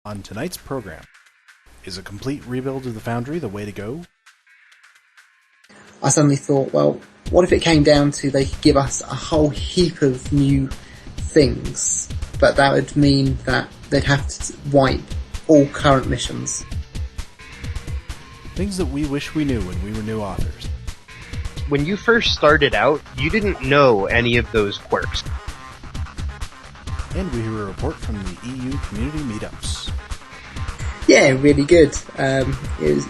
On tonight's program, is a complete rebuild of the Foundry the way to go? I suddenly thought, well, what if it came down to they could give us a whole heap of new things, but that would mean that they'd have to wipe all current missions. Things that we wish we knew when we were new authors. When you first started out, you didn't know any of those quirks. And we hear a report from the EU Community Meetups. Yeah, really good. It was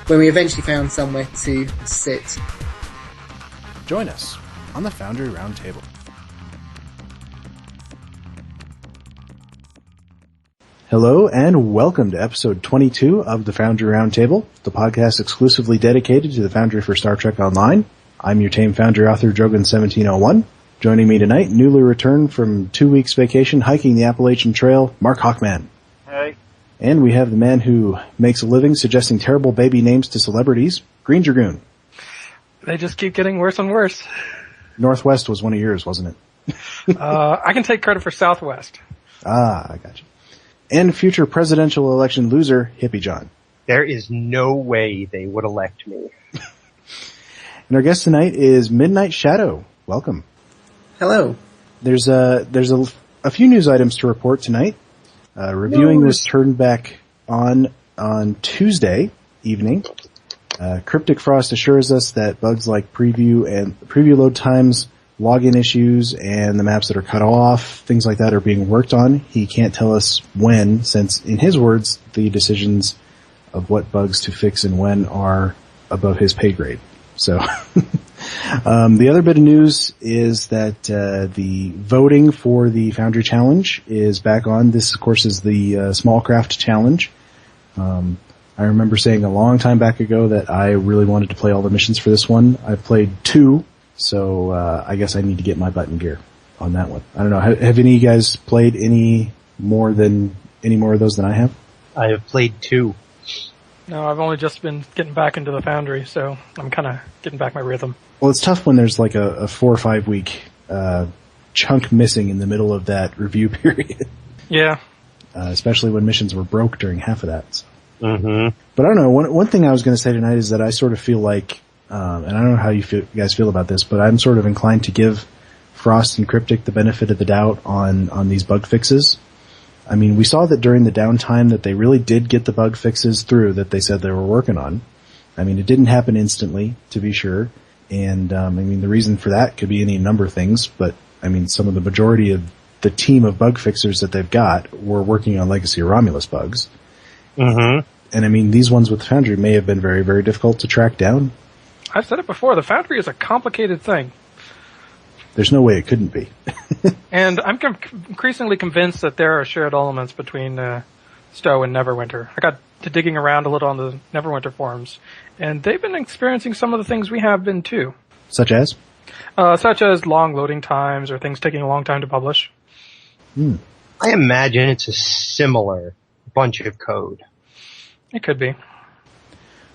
when we eventually found somewhere to sit. Join us on the Foundry Roundtable. Hello and welcome to episode 22 of the Foundry Roundtable, the podcast exclusively dedicated to the Foundry for Star Trek Online. I'm your tame Foundry author, Drogon1701. Joining me tonight, newly returned from 2 weeks vacation hiking the Appalachian Trail, Markhawkman. Hey. And we have the man who makes a living suggesting terrible baby names to celebrities, Greendragoon. They just keep getting worse and worse. Northwest was one of yours, wasn't it? I can take credit for Southwest. Ah, I got you. And future presidential election loser, Hippiejohn. There is no way they would elect me. And our guest tonight is MidNite Shadow. Welcome. Hello. There's a few news items to report tonight. Reviewing was turned back on Tuesday evening. Cryptic Frost assures us that bugs like preview load times, login issues, and the maps that are cut off, things like that are being worked on. He can't tell us when, since, in his words, the decisions of what bugs to fix and when are above his pay grade. So, the other bit of news is that the voting for the Foundry Challenge is back on. This, of course, is the Small Craft Challenge. I remember saying a long time back ago that I really wanted to play all the missions for this one. I've played 2, so I guess I need to get my butt in gear on that one. I don't know. Have any of you guys played any more of those than I have? I have played 2. No, I've only just been getting back into the Foundry, so I'm kind of getting back my rhythm. Well, it's tough when there's like a 4 or 5 week chunk missing in the middle of that review period. Yeah. Especially when missions were broke during half of that. So. Mm-hmm. But I don't know. One thing I was going to say tonight is that I sort of feel like, and I don't know how you guys feel about this, but I'm sort of inclined to give Frost and Cryptic the benefit of the doubt on these bug fixes. I mean, we saw that during the downtime that they really did get the bug fixes through that they said they were working on. I mean, it didn't happen instantly, to be sure. And, I mean, the reason for that could be any number of things, but, I mean, some of the majority of the team of bug fixers that they've got were working on Legacy of Romulus bugs. Mm-hmm. And, I mean, these ones with the Foundry may have been very, very difficult to track down. I've said it before, the Foundry is a complicated thing. There's no way it couldn't be. And I'm increasingly convinced that there are shared elements between STO and Neverwinter. I got to digging around a little on the Neverwinter forums, and they've been experiencing some of the things we have been too. Such as? Such as long loading times or things taking a long time to publish. I imagine it's a similar bunch of code. It could be.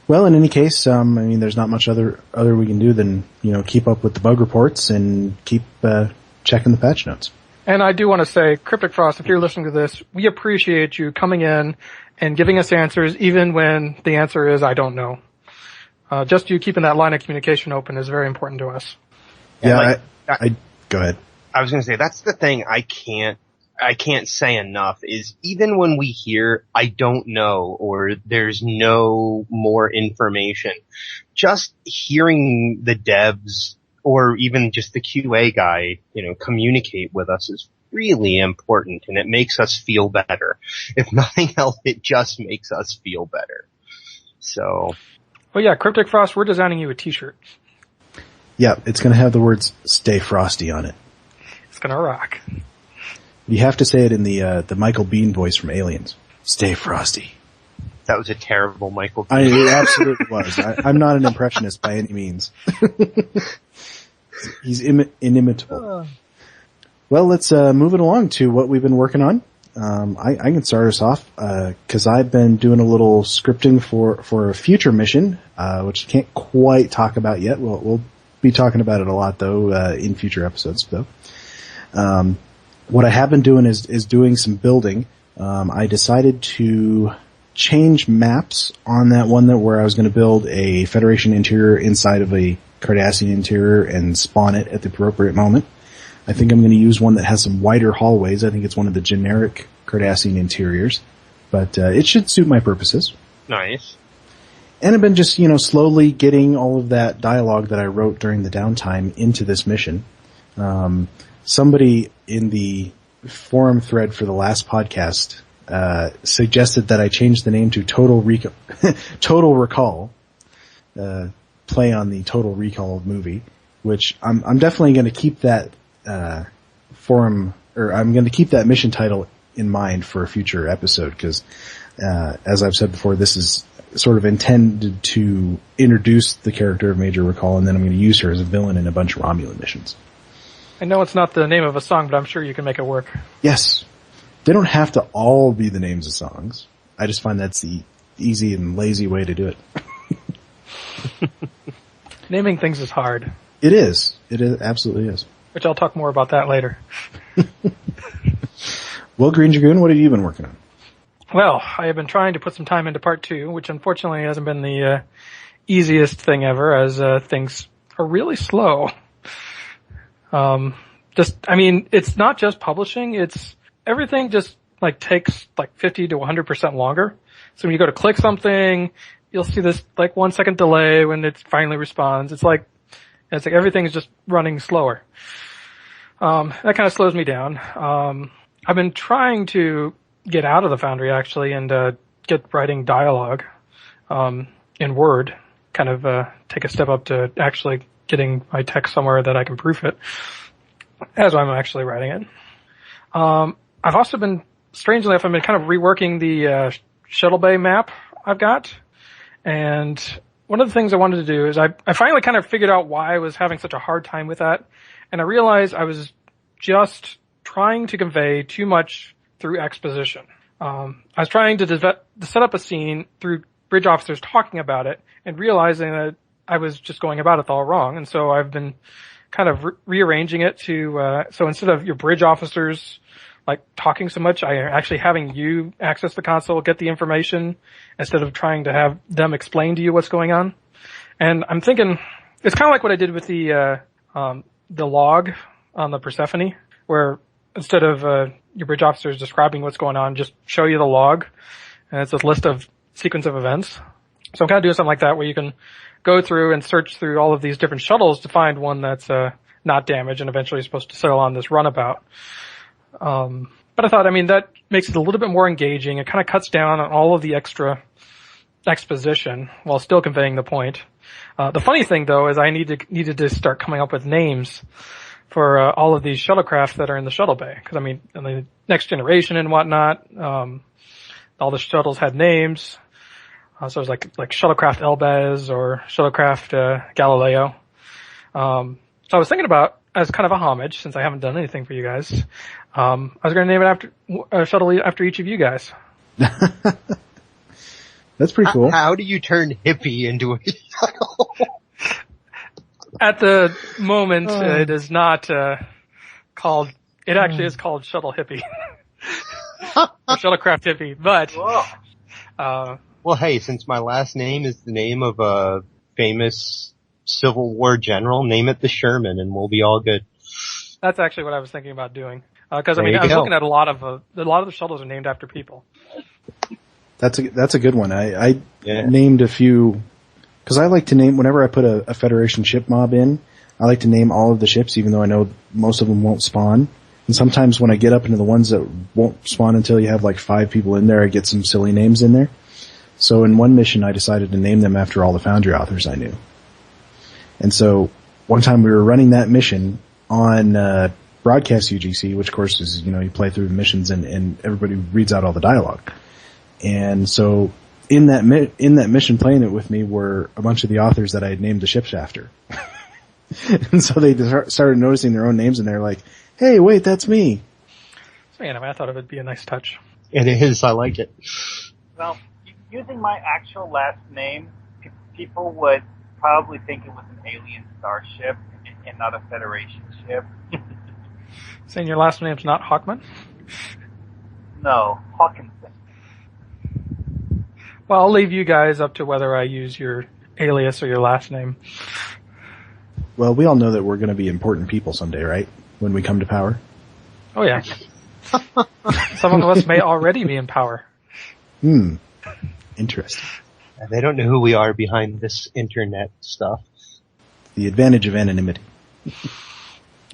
Well, in any case, I mean, there's not much other we can do than, keep up with the bug reports and keep checking the patch notes. And I do want to say, Cryptic Frost, if you're listening to this, we appreciate you coming in and giving us answers, even when the answer is, I don't know. Just you keeping that line of communication open is very important to us. Yeah, go ahead. I was going to say, that's the thing I can't say enough is even when we hear, I don't know, or there's no more information, just hearing the devs or even just the QA guy, communicate with us is really important, and it makes us feel better. If nothing else, it just makes us feel better. So. Well, yeah, Cryptic Frost, we're designing you a t-shirt. Yeah, it's going to have the words "Stay Frosty" on it. It's going to rock. You have to say it in the Michael Biehn voice from Aliens. Stay frosty. That was a terrible Michael Biehn. It absolutely was. I'm not an impressionist by any means. He's inimitable. Well, let's move it along to what we've been working on. I can start us off because I've been doing a little scripting for a future mission, which I can't quite talk about yet. We'll be talking about it a lot, though, in future episodes, though. What I have been doing is doing some building. I decided to change maps on that one where I was going to build a Federation interior inside of a Cardassian interior and spawn it at the appropriate moment. I think I'm going to use one that has some wider hallways. I think it's one of the generic Cardassian interiors, but it should suit my purposes. Nice. And I've been just, slowly getting all of that dialogue that I wrote during the downtime into this mission. Somebody in the forum thread for the last podcast suggested that I change the name to Total Recall, play on the Total Recall movie, which I'm definitely going to keep that forum, or I'm going to keep that mission title in mind for a future episode, because as I've said before, this is sort of intended to introduce the character of Major Recall, and then I'm going to use her as a villain in a bunch of Romulan missions. I know it's not the name of a song, but I'm sure you can make it work. Yes. They don't have to all be the names of songs. I just find that's the easy and lazy way to do it. Naming things is hard. It is. It absolutely is. Which I'll talk more about that later. Well, Greendragoon, what have you been working on? Well, I have been trying to put some time into part 2, which unfortunately hasn't been the easiest thing ever, as things are really slow. It's not just publishing, it's everything just takes 50 to 100% longer. So when you go to click something, you'll see this 1 second delay when it finally responds. It's like everything's just running slower. That kind of slows me down. I've been trying to get out of the Foundry actually and get writing dialogue in Word, kind of take a step up to actually getting my text somewhere that I can proof it as I'm actually writing it. I've also been, strangely enough, I've been kind of reworking the shuttle bay map I've got. And one of the things I wanted to do is I finally kind of figured out why I was having such a hard time with that. And I realized I was just trying to convey too much through exposition. I was trying to set up a scene through bridge officers talking about it and realizing that I was just going about it all wrong. And so I've been kind of rearranging it to, so instead of your bridge officers talking so much, I am actually having you access the console, get the information, instead of trying to have them explain to you what's going on. And I'm thinking, it's kind of like what I did with the log on the Persephone, where instead of your bridge officers describing what's going on, just show you the log, and it's a list of sequence of events. So I'm kind of doing something like that, where you can go through and search through all of these different shuttles to find one that's not damaged and eventually supposed to sail on this runabout. But I thought, that makes it a little bit more engaging. It kind of cuts down on all of the extra exposition while still conveying the point. The funny thing, though, is I needed to start coming up with names for all of these shuttlecraft that are in the shuttle bay. Because, in the next generation and whatnot, all the shuttles had names. So it was like shuttlecraft Elbez or shuttlecraft Galileo. So I was thinking about, as kind of a homage, since I haven't done anything for you guys, I was going to name it after shuttle after each of you guys. That's pretty cool. How do you turn hippie into a shuttle? At the moment, it is not called. It actually is called Shuttle Hippie, or Shuttlecraft Hippie. But well, hey, since my last name is the name of a famous Civil War general, name it the Sherman, and we'll be all good. That's actually what I was thinking about doing. Because I was looking at a lot of the shuttles are named after people. That's a good one. I named a few, because I like to name, whenever I put a Federation ship mob in, I like to name all of the ships, even though I know most of them won't spawn. And sometimes when I get up into the ones that won't spawn until you have 5 people in there, I get some silly names in there. So in one mission, I decided to name them after all the Foundry authors I knew. And so one time we were running that mission on broadcast UGC, which of course is, you play through the missions and everybody reads out all the dialogue. And so in that mission playing it with me were a bunch of the authors that I had named the ships after. And so they started noticing their own names and they're like, hey, wait, that's me. So anyway, I thought it would be a nice touch. It is. I like it. Well, using my actual last name, people would probably think it was an alien starship and not a Federation ship. Saying your last name's not Hawkman? No, Hawkinson. Well, I'll leave you guys up to whether I use your alias or your last name. Well, we all know that we're going to be important people someday, right? When we come to power. Oh yeah. Some of us may already be in power. Interesting. They don't know who we are behind this internet stuff. The advantage of anonymity.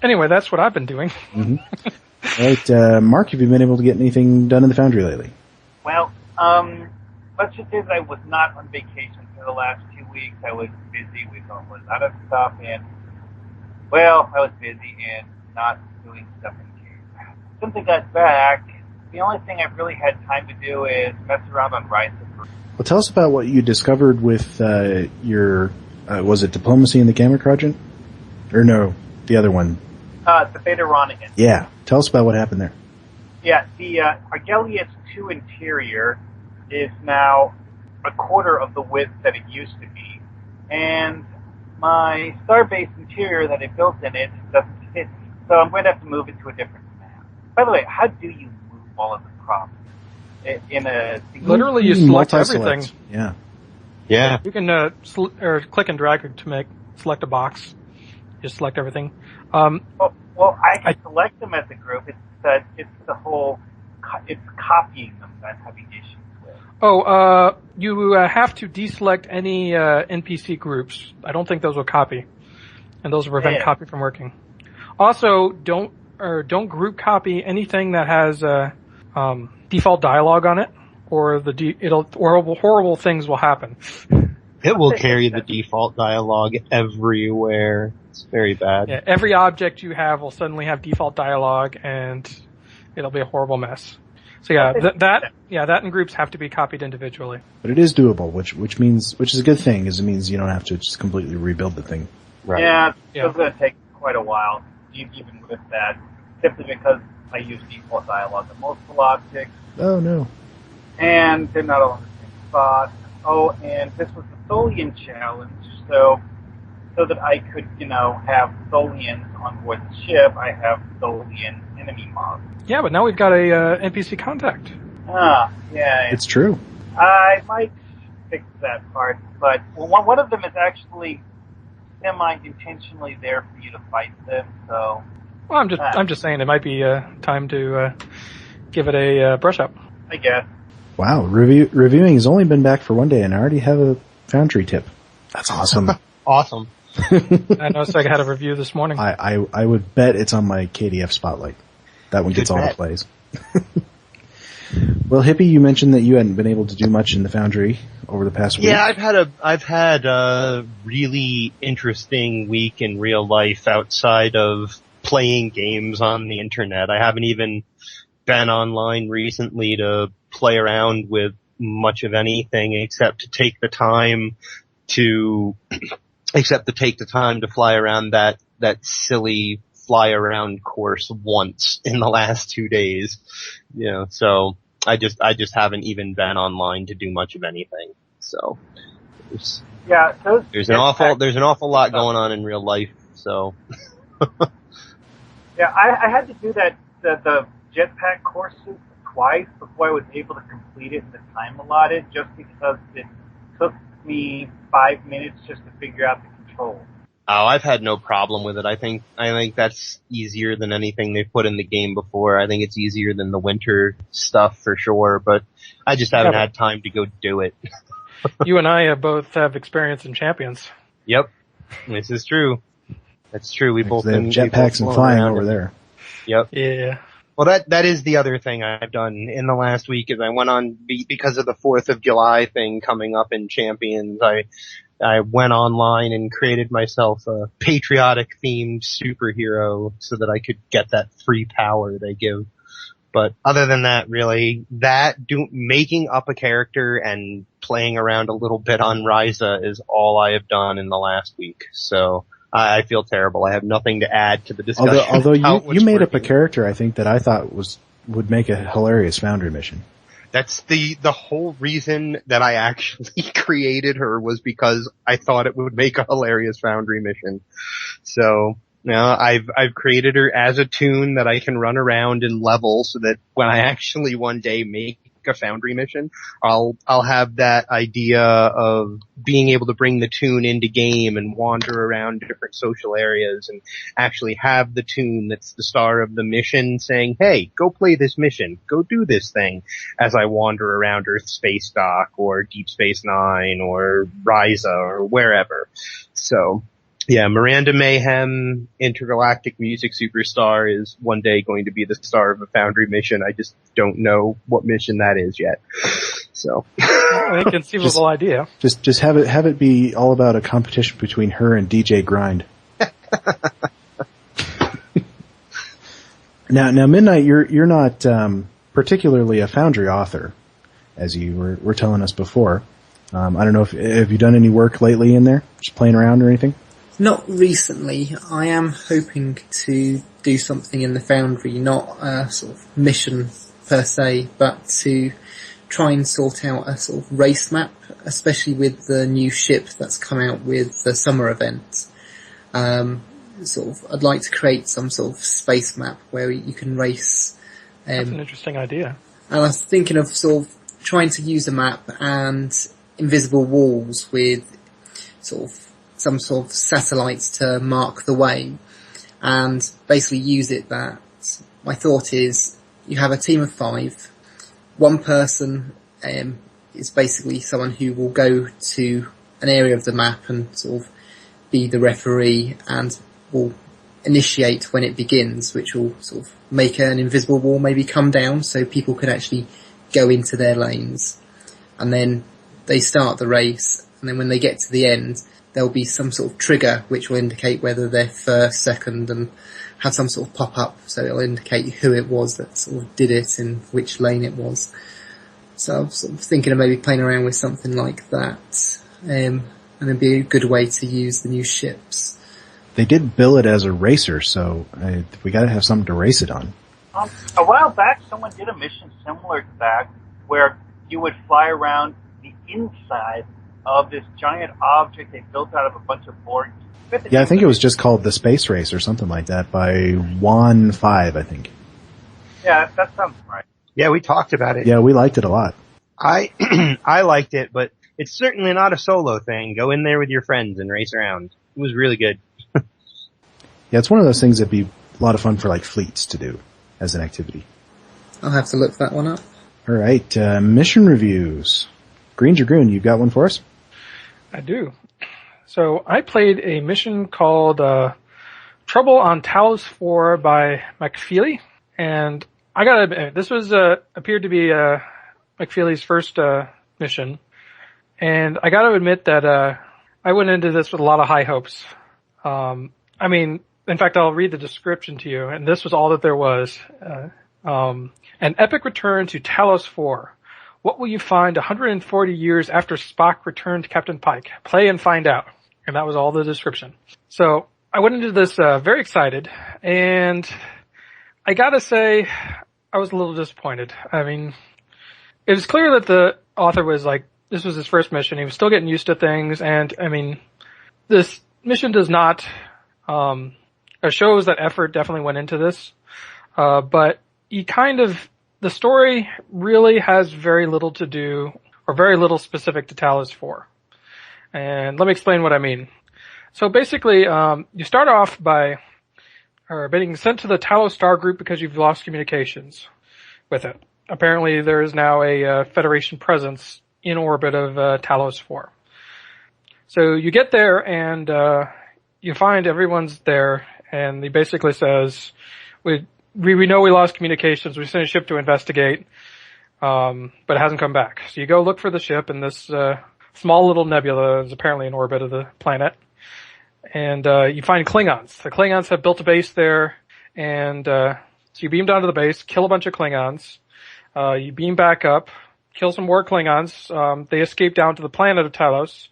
Anyway, that's what I've been doing. Mm-hmm. All right, Mark, have you been able to get anything done in the Foundry lately? Well, let's just say that I was not on vacation for the last 2 weeks. I was busy with a lot of stuff, and, well, I was busy and not doing stuff in game. Since I got back, the only thing I've really had time to do is mess around on Rise of. Well, tell us about what you discovered with your, was it Diplomacy in the Gamma Quadrant? Or no, the other one. The Beta Ronigan. Yeah, tell us about what happened there. Yeah, the Argelius 2 interior is now a quarter of the width that it used to be, and my Starbase interior that I built in it doesn't fit, so I'm going to have to move it to a different map. By the way, how do you move all of the props in a... Literally, you select everything. Yeah. Yeah. You can or click and drag to select a box. Just select everything. Well, I can select them as a group. It's the whole, it's copying them that I'm having issues with. You have to deselect any NPC groups. I don't think those will copy, and those will prevent copy from working. Also, don't group copy anything that has default dialogue on it, or horrible things will happen. It will carry the default dialogue everywhere. It's very bad. Yeah, every object you have will suddenly have default dialogue, and it'll be a horrible mess. So yeah, that and groups have to be copied individually. But it is doable, which is a good thing, is it means you don't have to just completely rebuild the thing. Right. Yeah, it's going to take quite a while, even with that, simply because I use default dialogue on multiple objects. Oh no. And they're not all in the same spot. Oh, and this was the Tholian challenge, so that I could, have Tholians on board the ship, I have Tholian enemy mobs. Yeah, but now we've got a NPC contact. Yeah. It's true. I might fix that part, but one of them is actually semi-intentionally there for you to fight them, so... Well, I'm just saying it might be time to give it a brush up. I guess. Wow, reviewing has only been back for 1 day, and I already have a Foundry tip. That's awesome. Awesome. I noticed I had a review this morning. I would bet it's on my KDF Spotlight. That one gets all the plays. Well, Hippie, you mentioned that you hadn't been able to do much in the Foundry over the past week. Yeah, I've had a really interesting week in real life outside of playing games on the internet. I haven't even been online recently to play around with much of anything except to take the time to fly around that silly fly around course once in the last 2 days. So I just haven't even been online to do much of anything. So there's an awful lot going on in real life. So yeah, I had to do the jetpack courses twice before I was able to complete it in the time allotted, just because it took me 5 minutes just to figure out the controls. Oh, I've had no problem with it. I think that's easier than anything they've put in the game before. I think it's easier than the winter stuff for sure, but I just haven't had time to go do it. You and I both have experience in Champions. Yep. This is true. That's true. We both have jetpacks and flying over there. Yep. Yeah. Well, that is the other thing I've done in the last week is I went on, because of the 4th of July thing coming up in Champions, I went online and created myself a patriotic themed superhero so that I could get that free power they give. But other than that, really, making up a character and playing around a little bit on Ryza is all I have done in the last week. So I feel terrible. I have nothing to add to the discussion. Although you made up a character, I think, that I thought would make a hilarious Foundry mission. That's the whole reason that I actually created her was because I thought it would make a hilarious Foundry mission. So Now, I've created her as a toon that I can run around and level so that when I actually one day make a Foundry mission, I'll have that idea of being able to bring the toon into game and wander around different social areas and actually have the toon that's the star of the mission saying, hey, go play this mission, go do this thing, as I wander around Earth Space Dock or Deep Space Nine or Ryza or wherever. So, yeah, Miranda Mayhem, intergalactic music superstar, is one day going to be the star of a Foundry mission. I just don't know what mission that is yet. So, inconceivable idea. Just have it be all about a competition between her and DJ Grind. Now, MidNite, you're not particularly a Foundry author, as you were telling us before. I don't know if have you done any work lately in there, just playing around or anything? Not recently. I am hoping to do something in the Foundry, not a sort of mission per se, but to try and sort out a sort of race map, especially with the new ship that's come out with the summer event. I'd like to create some sort of space map where you can race. That's an interesting idea. And I was thinking of sort of trying to use a map and invisible walls with sort of some sort of satellites to mark the way, and basically use it that my thought is you have a team of 5. One person is basically someone who will go to an area of the map and sort of be the referee and will initiate when it begins, which will sort of make an invisible wall maybe come down so people can actually go into their lanes. And then they start the race, and then when they get to the end, there'll be some sort of trigger which will indicate whether they're first, second, and have some sort of pop-up, so it'll indicate who it was that sort of did it and which lane it was. So I'm sort of thinking of maybe playing around with something like that, and it'd be a good way to use the new ships. They did bill it as a racer, so we gotta have something to race it on. A while back, someone did a mission similar to that, where you would fly around the inside of this giant object they built out of a bunch of boards. Yeah, I think it was just called the Space Race or something like that by Juan 5, I think. Yeah, that sounds right. Yeah, we talked about it. Yeah, we liked it a lot. I liked it, but it's certainly not a solo thing. Go in there with your friends and race around. It was really good. Yeah, it's one of those things that'd be a lot of fun for like fleets to do as an activity. I'll have to look that one up. All right, mission reviews. Greendragoon, you got one for us? I do. So I played a mission called Trouble on Talos IV by macfelly, and I gotta admit, this was appeared to be macfelly's first mission, and I gotta admit that I went into this with a lot of high hopes. I mean, in fact, I'll read the description to you, and this was all that there was. An epic return to Talos IV. What will you find 140 years after Spock returned to Captain Pike? Play and find out. And that was all the description. So I went into this very excited, and I gotta say, I was a little disappointed. I mean, it was clear that the author was like, this was his first mission. He was still getting used to things, and I mean, this mission does not, it shows that effort definitely went into this, but the story really has very little to do, or very little specific to Talos IV. And let me explain what I mean. So basically, you start off by being sent to the Talos Star Group because you've lost communications with it. Apparently there is now a Federation presence in orbit of Talos IV. So you get there and you find everyone's there, and he basically says, we know we lost communications, we sent a ship to investigate, but it hasn't come back. So you go look for the ship, and this small little nebula is apparently in orbit of the planet. And you find Klingons. The Klingons have built a base there, and so you beam down to the base, kill a bunch of Klingons. You beam back up, kill some more Klingons. They escape down to the planet of Talos.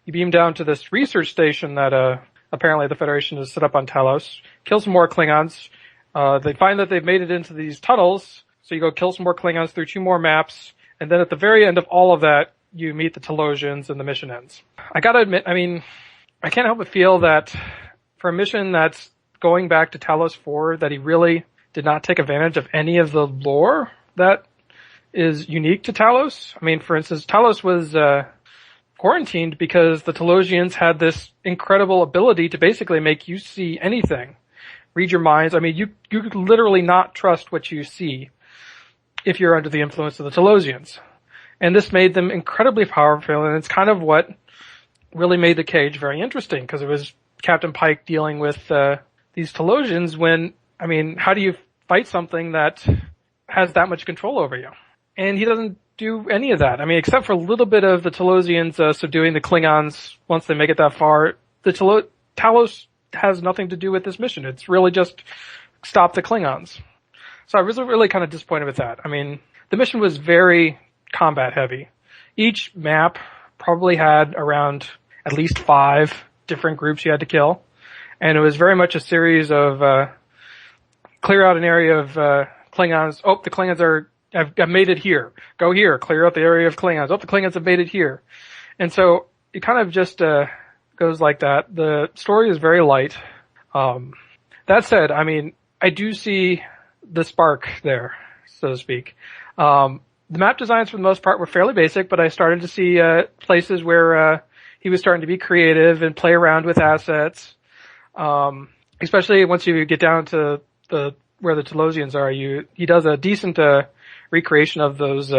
You beam down to this research station that apparently the Federation has set up on Talos. Kill some more Klingons. They find that they've made it into these tunnels, so you go kill some more Klingons through 2 more maps, and then at the very end of all of that, you meet the Talosians and the mission ends. I gotta admit, I mean, I can't help but feel that for a mission that's going back to Talos 4 that he really did not take advantage of any of the lore that is unique to Talos. I mean, for instance, Talos was quarantined because the Talosians had this incredible ability to basically make you see anything, read your minds. I mean, you could literally not trust what you see if you're under the influence of the Talosians. And this made them incredibly powerful, and it's kind of what really made the Cage very interesting, because it was Captain Pike dealing with these Talosians when, I mean, how do you fight something that has that much control over you? And he doesn't do any of that. I mean, except for a little bit of the Talosians subduing the Klingons once they make it that far. The Talos has nothing to do with this mission. It's really just stop the Klingons. So I was really kind of disappointed with that. I mean, the mission was very combat heavy. Each map probably had around at least 5 different groups you had to kill. And it was very much a series of clear out an area of Klingons. Oh, the Klingons have made it here. Go here. Clear out the area of Klingons. Oh, the Klingons have made it here. And so it kind of just goes like that. The story is very light. That said, I mean, I do see the spark there, so to speak. The map designs for the most part were fairly basic, but I started to see places where he was starting to be creative and play around with assets. Especially once you get down to where the Talosians are, he does a decent recreation of those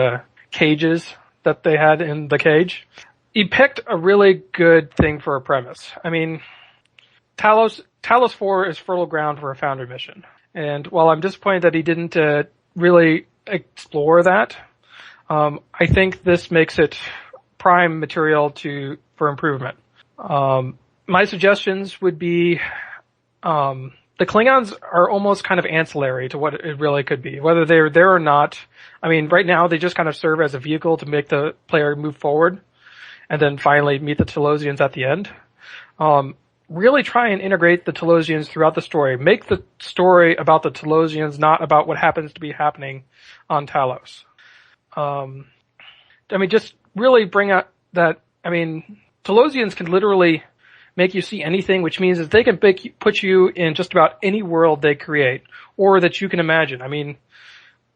cages that they had in the Cage. He picked a really good thing for a premise. I mean, Talos 4 is fertile ground for a Foundry mission. And while I'm disappointed that he didn't really explore that, I think this makes it prime material for improvement. My suggestions would be, the Klingons are almost kind of ancillary to what it really could be. Whether they're there or not, I mean, right now they just kind of serve as a vehicle to make the player move forward and then finally meet the Talosians at the end. Really try and integrate the Talosians throughout the story. Make the story about the Talosians, not about what happens to be happening on Talos. I mean, just really bring out that, I mean, Talosians can literally make you see anything, which means that they can put you in just about any world they create, or that you can imagine. I mean,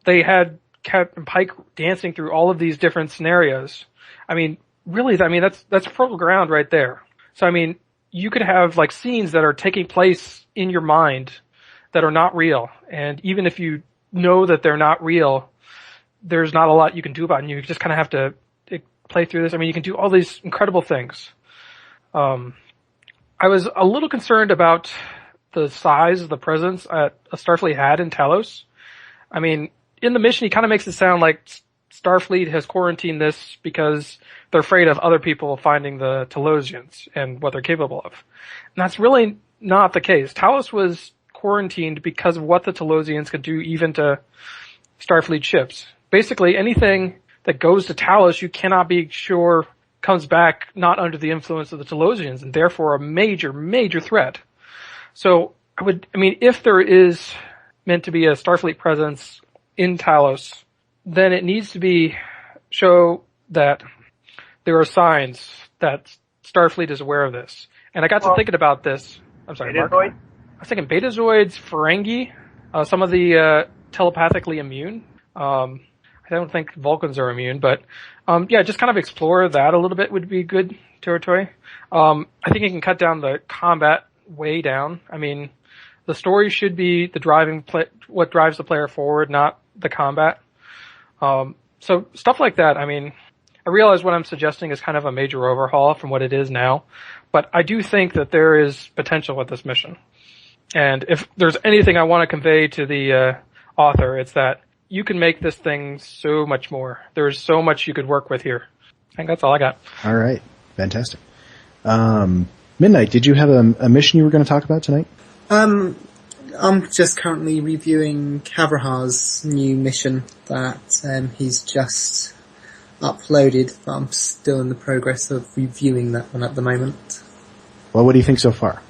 they had Captain Pike dancing through all of these different scenarios. I mean, really, that's fertile ground right there. So, I mean, you could have like scenes that are taking place in your mind that are not real. And even if you know that they're not real, there's not a lot you can do about it. And you just kind of have to play through this. I mean, you can do all these incredible things. I was a little concerned about the size of the presence Starfleet had in Talos. I mean, in the mission, he kind of makes it sound like Starfleet has quarantined this because they're afraid of other people finding the Talosians and what they're capable of. And that's really not the case. Talos was quarantined because of what the Talosians could do even to Starfleet ships. Basically, anything that goes to Talos, you cannot be sure comes back not under the influence of the Talosians, and therefore a major, major threat. So, if there is meant to be a Starfleet presence in Talos, then it needs to show that there are signs that Starfleet is aware of this. And I got to thinking about this. I'm sorry, Mark. I was thinking Betazoids, Ferengi, some of the telepathically immune. I don't think Vulcans are immune, but just kind of explore that a little bit would be good territory. I think it can cut down the combat way down. I mean, the story should be what drives the player forward, not the combat. So stuff like that. I mean, I realize what I'm suggesting is kind of a major overhaul from what it is now, but I do think that there is potential with this mission. And if there's anything I want to convey to the author, it's that you can make this thing so much more. There's so much you could work with here. I think that's all I got. All right. Fantastic. MidNite, did you have a mission you were going to talk about tonight? I'm just currently reviewing Havraha's new mission that he's just uploaded, but I'm still in the progress of reviewing that one at the moment. Well, what do you think so far?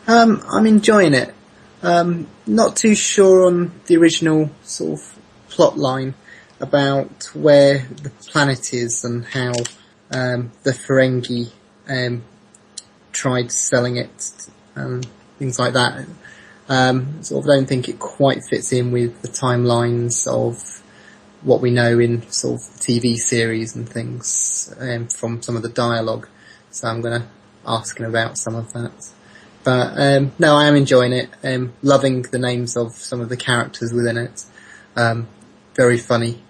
I'm enjoying it. Not too sure on the original sort of plot line about where the planet is and how the Ferengi tried selling it and things like that. Sort of don't think it quite fits in with the timelines of what we know in sort of TV series and things, from some of the dialogue. So I'm going to ask him about some of that. But, no, I am enjoying it. Loving the names of some of the characters within it. Very funny.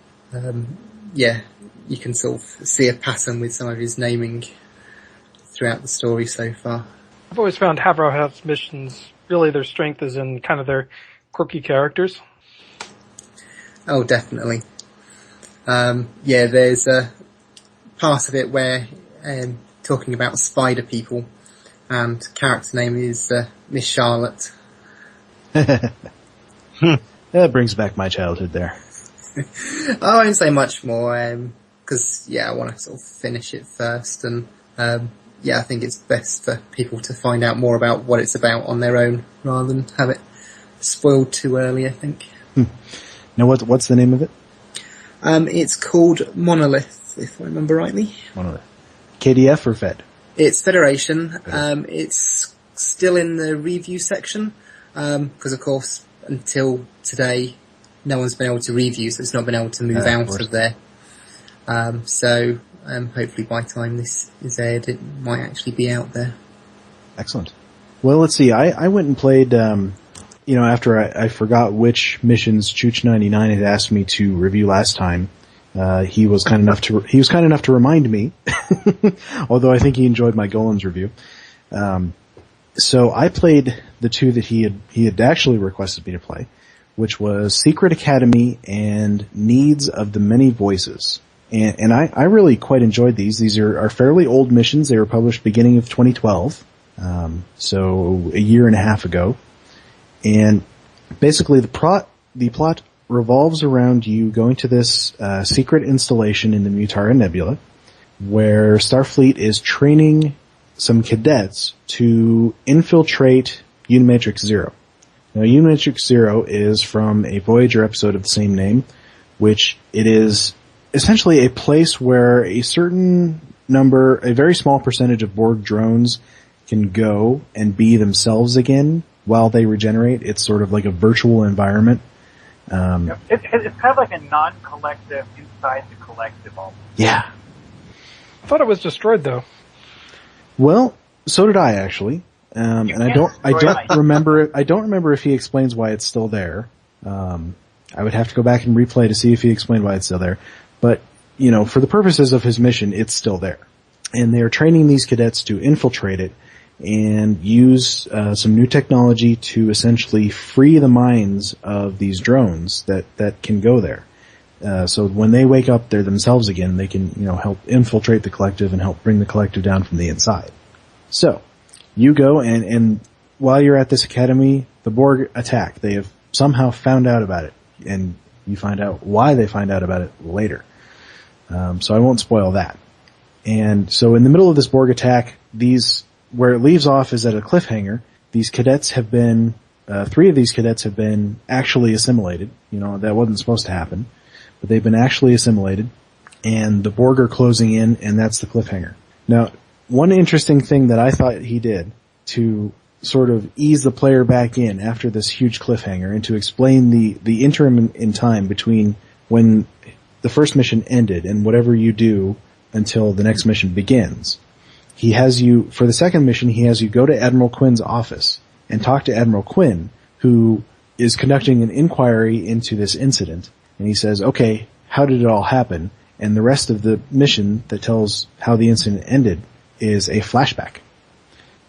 Yeah, you can sort of see a pattern with some of his naming throughout the story so far. I've always found Havraha's missions, really their strength is in kind of their quirky characters. Oh, definitely. Yeah, there's a part of it where, talking about spider people, and character name is, Miss Charlotte. That brings back my childhood there. I won't say much more, cause yeah, I want to sort of finish it first, and, yeah, I think it's best for people to find out more about what it's about on their own, rather than have it spoiled too early, I think. Now what's the name of it? It's called Monolith, if I remember rightly. Monolith. KDF or Fed? It's Federation. It's still in the review section, because of course, until today, no one's been able to review, so it's not been able to move out of there. So, hopefully by the time this is aired, it might actually be out there. Excellent. Well, let's see. I went and played, after I forgot which missions Chooch99 had asked me to review last time. He was kind enough to remind me, although I think he enjoyed my Golems review. So I played the two that he had actually requested me to play, which was Secret Academy and Needs of the Many Voices. And I really quite enjoyed these. These are fairly old missions. They were published beginning of 2012. So a year and a half ago. And basically the plot revolves around you going to this secret installation in the Mutara Nebula, where Starfleet is training some cadets to infiltrate Unimatrix Zero. Now, Unimatrix Zero is from a Voyager episode of the same name, which it is essentially a place where a very small percentage of Borg drones can go and be themselves again while they regenerate. It's sort of like a virtual environment. Yep. It's kind of like a non-collective inside the collective almost. Yeah. I thought it was destroyed though. Well, so did I actually. And I don't remember if he explains why it's still there. I would have to go back and replay to see if he explained why it's still there. But, for the purposes of his mission, it's still there. And they're training these cadets to infiltrate it and use some new technology to essentially free the minds of these drones that can go there. So when they wake up, they're themselves again. They can, help infiltrate the collective and help bring the collective down from the inside. So you go and while you're at this academy, the Borg attack. They have somehow found out about it, and you find out why they find out about it later. So I won't spoil that. And so in the middle of this Borg attack, where it leaves off is at a cliffhanger. These cadets have been, 3 of these cadets have been actually assimilated. That wasn't supposed to happen, but they've been actually assimilated, and the Borg are closing in, and that's the cliffhanger. Now, one interesting thing that I thought he did to sort of ease the player back in after this huge cliffhanger and to explain the interim in time between when the first mission ended and whatever you do until the next mission begins. He has you, for the second mission, he has you go to Admiral Quinn's office and talk to Admiral Quinn, who is conducting an inquiry into this incident. And he says, okay, how did it all happen? And the rest of the mission that tells how the incident ended is a flashback.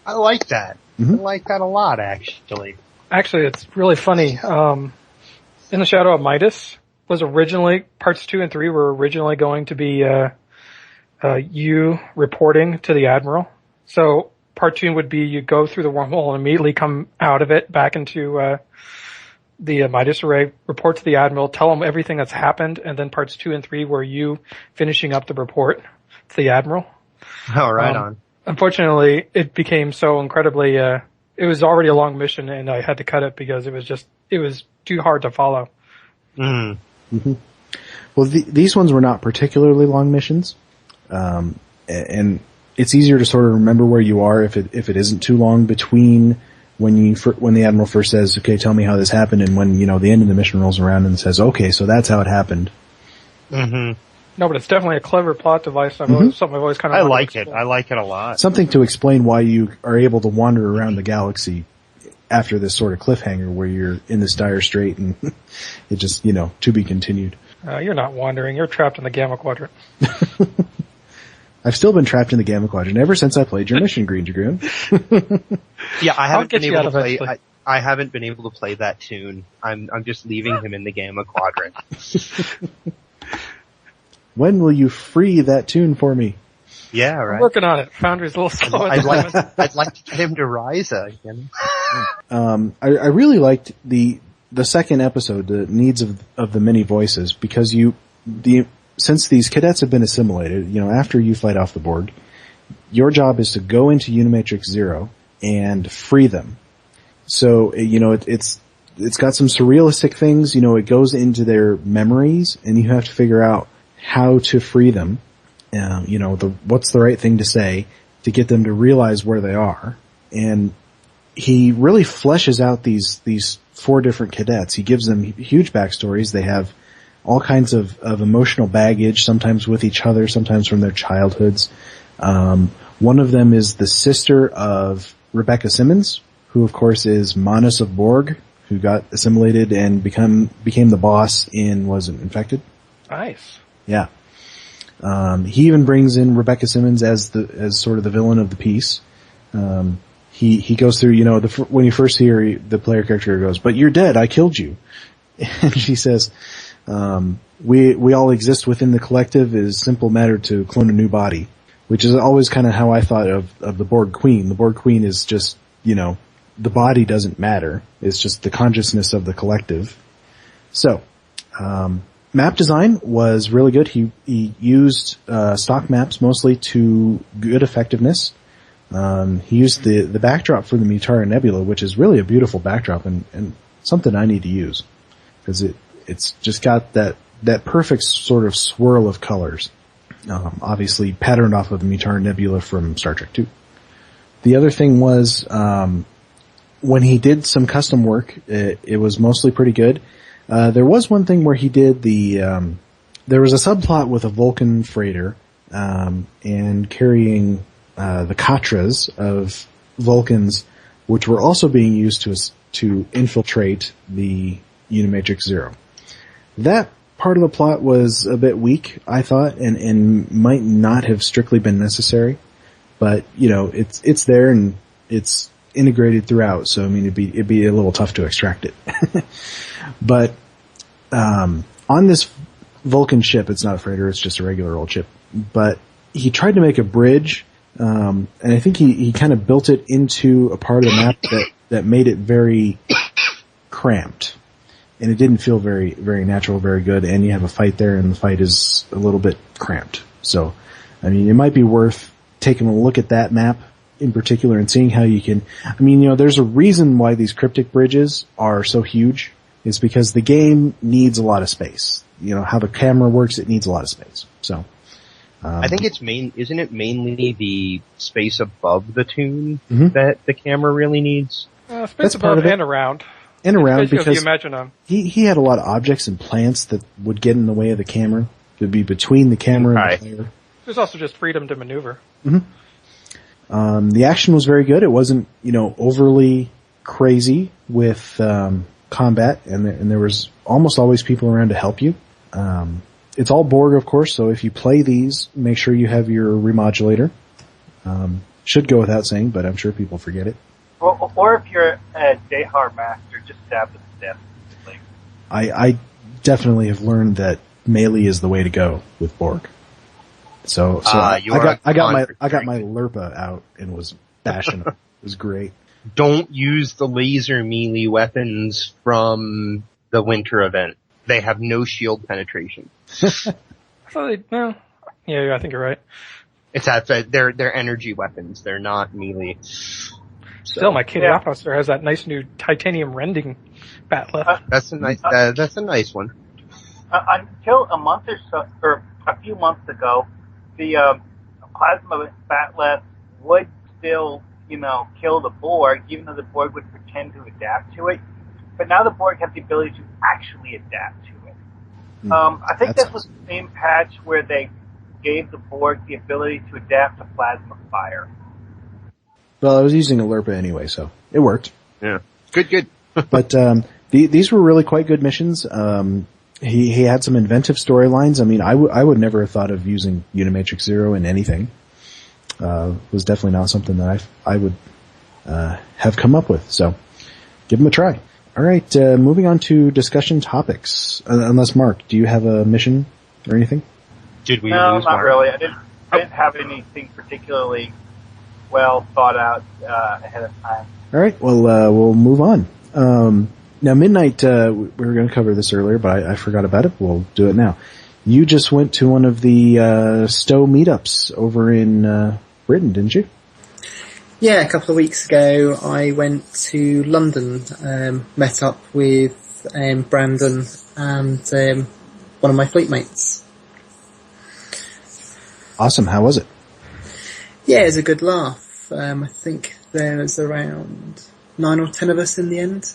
I like that. Mm-hmm. I like that a lot, actually. Actually, it's really funny. In the Shadow of Midas was originally, parts 2 and 3 were originally going to be, you reporting to the Admiral. So part 2 would be you go through the wormhole and immediately come out of it back into, the Midas Array, report to the Admiral, tell him everything that's happened, and then parts 2 and 3 were you finishing up the report to the Admiral. Oh, right on. Unfortunately, it became so incredibly, it was already a long mission and I had to cut it because it was too hard to follow. Mm. Mm-hmm. Well, these ones were not particularly long missions. And it's easier to sort of remember where you are if it isn't too long between when the Admiral first says, okay, tell me how this happened, and when, the end of the mission rolls around and says, okay, so that's how it happened. Mm-hmm. No, but it's definitely a clever plot device. Something I've always kind of I like it. I like it a lot. Something to explain why you are able to wander around the galaxy after this sort of cliffhanger where you're in this dire strait and it just, to be continued. You're not wandering. You're trapped in the Gamma Quadrant. I've still been trapped in the Gamma Quadrant ever since I played your mission, Greendragoon. Yeah, I haven't been able to play. Eventually. I haven't been able to play that tune. I'm just leaving him in the Gamma Quadrant. When will you free that tune for me? Yeah, right. I'm working on it. Foundry's a little slow. I'd like to get him to Ryza again. I really liked the second episode, the needs of the many voices, because since these cadets have been assimilated, after you fight off the Borg, your job is to go into Unimatrix Zero and free them. So, it's got some surrealistic things, it goes into their memories and you have to figure out how to free them. What's the right thing to say to get them to realize where they are. And he really fleshes out these 4 different cadets. He gives them huge backstories. They have all kinds of emotional baggage, sometimes with each other, sometimes from their childhoods. One of them is the sister of Rebecca Simmons, who of course is Manus of Borg, who got assimilated and became the boss in, was it Infected? Nice. Yeah. He even brings in Rebecca Simmons as sort of the villain of the piece. He goes through, when you first hear the player character goes, "But you're dead, I killed you." And she says, we all exist within the collective. It is a simple matter to clone a new body, which is always kind of how I thought of the Borg Queen. The Borg Queen is just, the body doesn't matter. It's just the consciousness of the collective. So, map design was really good. He used stock maps mostly to good effectiveness. He used the backdrop for the Mutara Nebula, which is really a beautiful backdrop and something I need to use because it's just got that perfect sort of swirl of colors. Obviously patterned off of the Mutara Nebula from Star Trek II. The other thing was when he did some custom work, it was mostly pretty good. There was one thing where he did there was a subplot with a Vulcan freighter, and carrying, the Katras of Vulcans, which were also being used to infiltrate the Unimatrix Zero. That part of the plot was a bit weak, I thought, and might not have strictly been necessary. But, it's there and it's integrated throughout, so I mean it'd be a little tough to extract it. But on this Vulcan ship, it's not a freighter, it's just a regular old ship. But he tried to make a bridge, and I think he kind of built it into a part of the map that made it very cramped. And it didn't feel very, very natural, very good, and you have a fight there, and the fight is a little bit cramped. So, I mean, it might be worth taking a look at that map in particular and seeing how you can, there's a reason why these cryptic bridges are so huge. It's because the game needs a lot of space. How the camera works, it needs a lot of space. So, I think isn't it mainly the space above the tune that the camera really needs? Space That's above part of it. and around. And around because you imagine he had a lot of objects and plants that would get in the way of the camera. It would be between the camera and the player. There's also just freedom to maneuver. Mm-hmm. The action was very good. It wasn't, overly crazy with combat, and there was almost always people around to help you. It's all Borg, of course, so if you play these, make sure you have your remodulator. Should go without saying, but I'm sure people forget it. Or if you're a Dehar master, just stab the stiff. I definitely have learned that melee is the way to go with Borg. So I got my Lurpa out and was bashing them. It was great. Don't use the laser melee weapons from the winter event. They have no shield penetration. Yeah, I think you're right. They're energy weapons. They're not melee. Still, my Kitty Officer has that nice new titanium rending bat'leth. That's a nice one. Until a month or so, or a few months ago, the plasma bat'leth would still kill the Borg, even though the Borg would pretend to adapt to it. But now the Borg have the ability to actually adapt to it. I think this was the same patch where they gave the Borg the ability to adapt to plasma fire. Well, I was using Alerpa anyway, so it worked. Yeah. Good. But these were really quite good missions. He had some inventive storylines. I mean, I would never have thought of using Unimatrix Zero in anything. Was definitely not something that I would have come up with. So give them a try. All right, moving on to discussion topics. Unless Mark, do you have a mission or anything? Did we No, lose not Mark? really. I didn't have anything particularly well thought out ahead of time. All right, well, we'll move on. Now, MidNite, we were going to cover this earlier, but I forgot about it. We'll do it now. You just went to one of the STO meetups over in Britain, didn't you? Yeah, a couple of weeks ago I went to London, met up with Brandon and one of my fleet mates. Awesome, how was it? Yeah, it was a good laugh. I think there was around 9 or 10 of us in the end.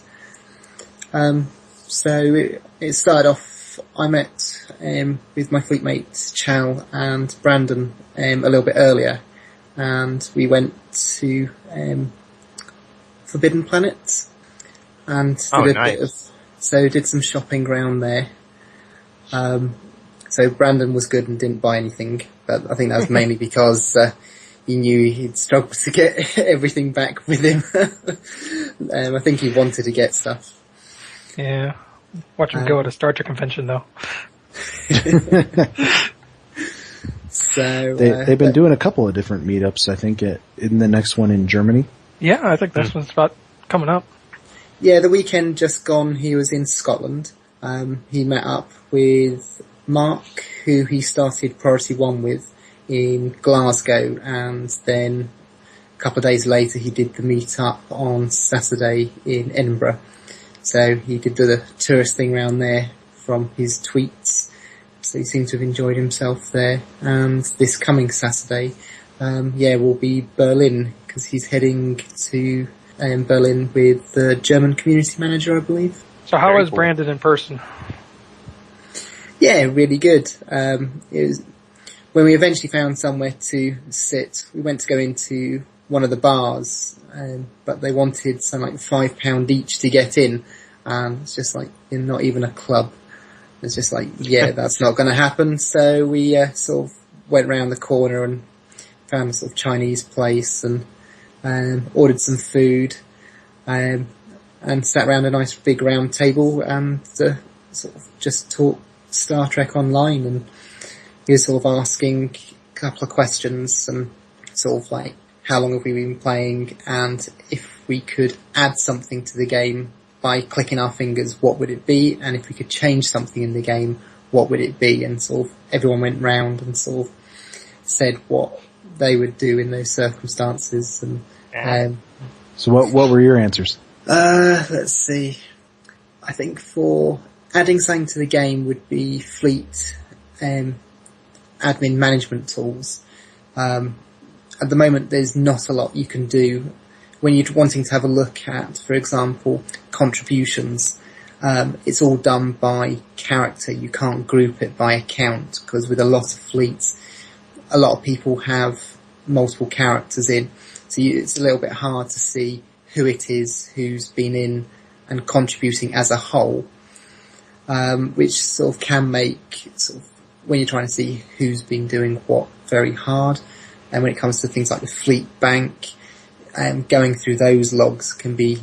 So it started off, I met with my fleet mates Chow and Brandon a little bit earlier, and we went to Forbidden Planet and did some shopping around there. So Brandon was good and didn't buy anything, but I think that was mainly because he knew he'd struggle to get everything back with him. I think he wanted to get stuff. Yeah. Watch him go at a Star Trek convention, though. So they've been doing a couple of different meetups, I think, in the next one in Germany. Yeah, I think this one's about coming up. Yeah, the weekend just gone, he was in Scotland. He met up with Mark, who he started Priority 1 with in Glasgow, and then a couple of days later he did the meet-up on Saturday in Edinburgh. So he did the tourist thing around there from his tweets. So he seemed to have enjoyed himself there. And this coming Saturday, will be Berlin, because he's heading to Berlin with the German community manager, I believe. So how was Brandon in person? Yeah, really good. It was, when we eventually found somewhere to sit, we went to go into one of the bars, but they wanted something like £5 each to get in, and it's just like, not even a club. It's just like, yeah, that's not going to happen. So we sort of went round the corner and found a sort of Chinese place and ordered some food, and sat around a nice big round table and sort of just talked Star Trek Online, and he was sort of asking a couple of questions and sort of like, how long have we been playing, and if we could add something to the game by clicking our fingers, what would it be, and if we could change something in the game, what would it be, and sort of everyone went round and sort of said what they would do in those circumstances. And so what were your answers? Let's see. I think for adding something to the game would be fleet admin management tools. At the moment, there's not a lot you can do when you're wanting to have a look at, for example, contributions. It's all done by character. You can't group it by account, because with a lot of fleets, a lot of people have multiple characters in. So it's a little bit hard to see who it is who's been in and contributing as a whole, which sort of can make, sort of, when you're trying to see who's been doing what, very hard. And when it comes to things like the fleet bank, going through those logs can be,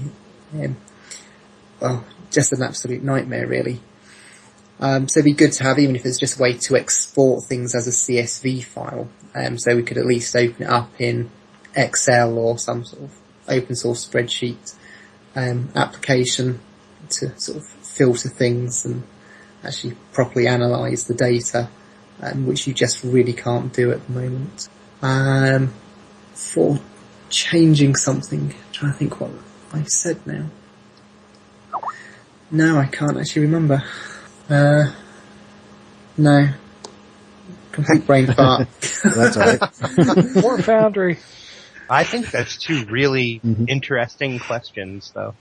just an absolute nightmare, really. So it'd be good to have, even if it's just a way to export things as a CSV file, so we could at least open it up in Excel or some sort of open source spreadsheet application to sort of filter things and actually properly analyse the data, which you just really can't do at the moment. For changing something, I'm trying to think what I've said now. No, I can't actually remember. No. Complete brain fart. That's alright. Poor Foundry. I think that's two really interesting questions, though.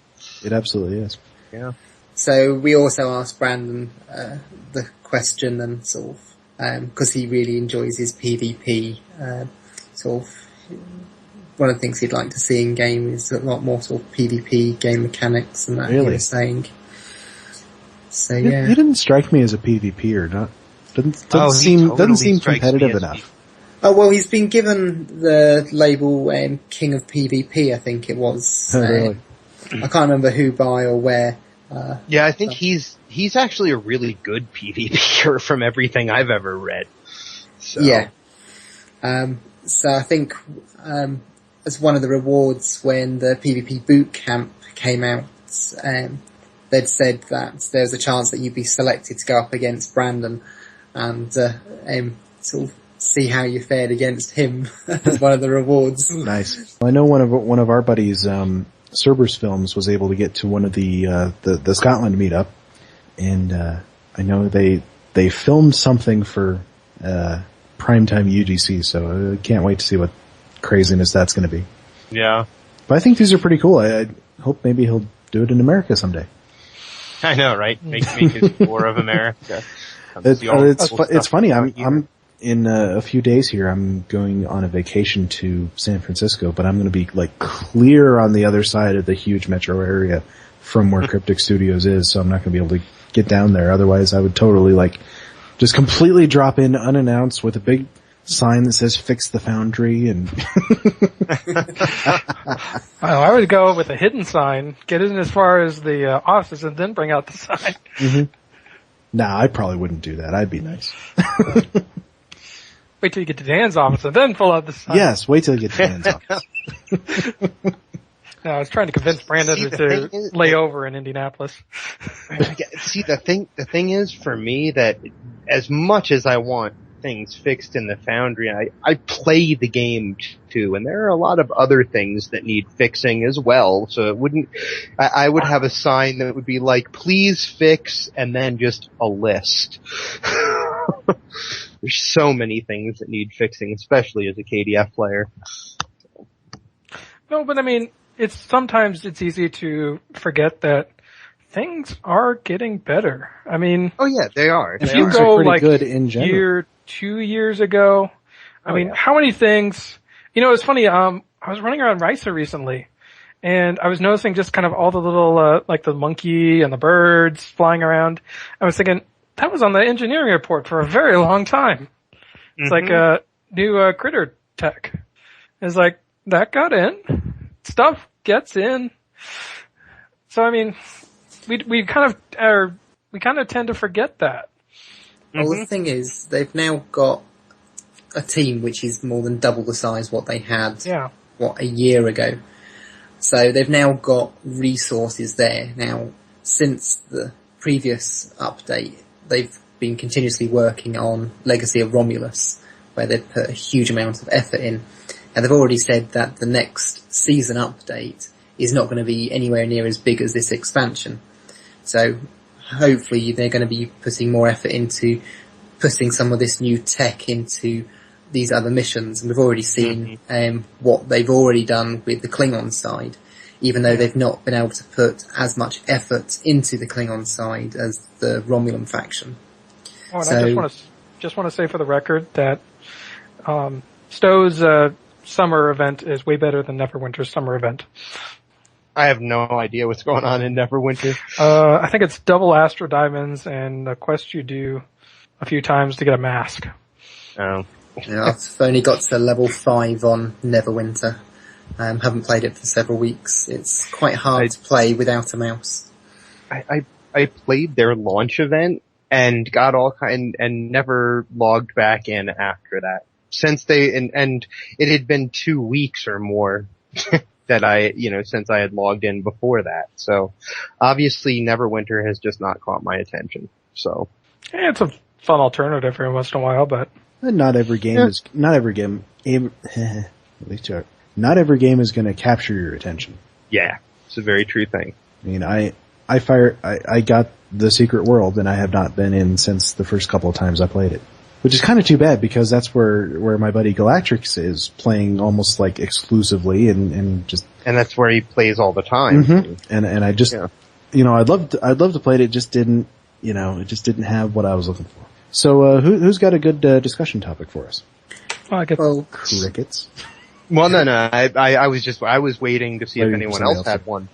It absolutely is. Yeah. So we also asked Brandon the question, and sort of because he really enjoys his PvP. Sort of one of the things he'd like to see in game is a lot more sort of PvP game mechanics and that. Really? He was saying. So yeah, he didn't strike me as a PvPer. Doesn't seem competitive enough. Oh well, he's been given the label King of PvP. I think it was. Really? I can't remember who by or where. Yeah, I think he's actually a really good PvPer from everything I've ever read. So. Yeah. So I think as one of the rewards when the PvP boot camp came out, they'd said that there was a chance that you'd be selected to go up against Brandon and sort of see how you fared against him as one of the rewards. Nice. I know one of our buddies, Cerberus Films, was able to get to one of the Scotland meetup, and I know they filmed something for primetime UGC, so I can't wait to see what craziness that's going to be. Yeah. But I think these are pretty cool. I hope maybe he'll do it in America someday. I know, right? Make his tour of America. It's funny. I'm in a few days here. I'm going on a vacation to San Francisco, but I'm going to be like clear on the other side of the huge metro area from where Cryptic Studios is, so I'm not going to be able to get down there. Otherwise, I would totally just completely drop in unannounced with a big sign that says "Fix the Foundry" and. Well, I would go with a hidden sign, get in as far as the offices, and then bring out the sign. Mm-hmm. Nah, I probably wouldn't do that. I'd be nice. Wait till you get to Dan's office and then pull out the sign. Yes, wait till you get to Dan's office. No, I was trying to convince Brandon to lay over in Indianapolis. See, the thing is for me that as much as I want things fixed in the Foundry, I play the game too, and there are a lot of other things that need fixing as well, so I would have a sign that would be like, please fix, and then just a list. There's so many things that need fixing, especially as a KDF player. No, but I mean, sometimes it's easy to forget that things are getting better. I mean, oh yeah, they are. If you go like good in general. 2 years ago, I mean, how many things, it's funny, I was running around Risa recently, and I was noticing just kind of all the little, like the monkey and the birds flying around. I was thinking, that was on the engineering report for a very long time. It's like a new critter tech. It's like, that got in. Stuff gets in. So I mean, we kind of tend to forget that. Well, the thing is, they've now got a team which is more than double the size what they had, a year ago. So they've now got resources there. Now, since the previous update, they've been continuously working on Legacy of Romulus, where they've put a huge amount of effort in. And they've already said that the next season update is not going to be anywhere near as big as this expansion. So hopefully they're going to be putting more effort into putting some of this new tech into these other missions. And we've already seen what they've already done with the Klingon side, even though they've not been able to put as much effort into the Klingon side as the Romulan faction. Oh, and so, I just want to say for the record that STO's summer event is way better than Neverwinter's summer event. I have no idea what's going on in Neverwinter. I think it's double Astro Diamonds and a quest you do a few times to get a mask. Oh. Yeah, I've only got to level 5 on Neverwinter. Haven't played it for several weeks. It's quite hard to play without a mouse. I played their launch event and got and never logged back in after that. Since and it had been 2 weeks or more that since I had logged in before that. So obviously Neverwinter has just not caught my attention. So yeah, it's a fun alternative every once in a while, but not every game is not every game is going to capture your attention. Yeah, it's a very true thing. I mean, I got the Secret World and I have not been in since the first couple of times I played it. Which is kind of too bad because that's where my buddy Galactrix is playing almost like exclusively and that's where he plays all the time. Mm-hmm. And I just, I'd love to play it. It just didn't, it just didn't have what I was looking for. So, who's got a good, discussion topic for us? Crickets. Well, no, I was waiting to see if anyone else had one.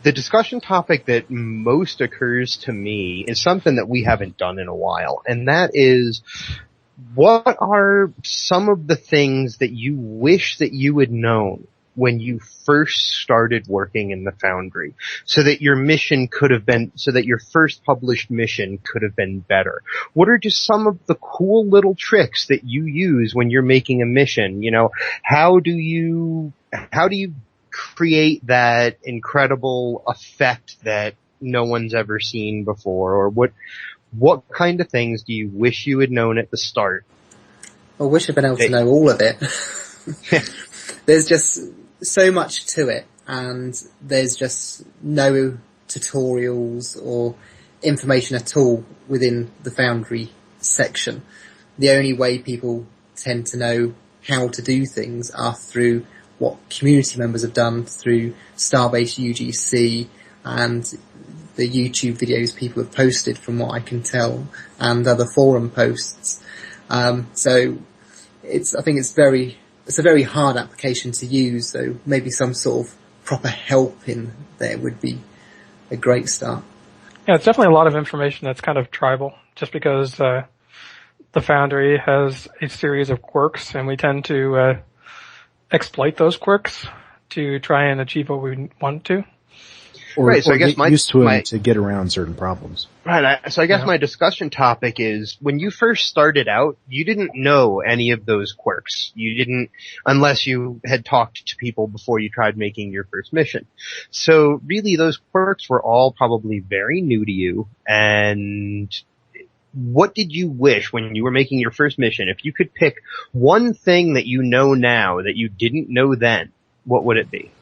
The discussion topic that most occurs to me is something that we haven't done in a while, and that is, what are some of the things that you wish that you had known when you first started working in the Foundry, so that your first published mission could have been better? What are just some of the cool little tricks that you use when you're making a mission? How do you create that incredible effect that no one's ever seen before? Or what kind of things do you wish you had known at the start? I wish I'd been able to know all of it. There's just so much to it, and there's just no tutorials or information at all within the Foundry section. The only way people tend to know how to do things are through what community members have done through Starbase UGC and the YouTube videos people have posted, from what I can tell, and other forum posts. So I think it's a very hard application to use, so maybe some sort of proper help in there would be a great start. Yeah, it's definitely a lot of information that's kind of tribal, just because the Foundry has a series of quirks, and we tend to exploit those quirks to try and achieve what we want to. Or I guess get used to it to get around certain problems. Right. So I guess my discussion topic is, when you first started out, you didn't know any of those quirks. You didn't, unless you had talked to people before you tried making your first mission. So really, those quirks were all probably very new to you. And what did you wish when you were making your first mission? If you could pick one thing that you know now that you didn't know then, what would it be?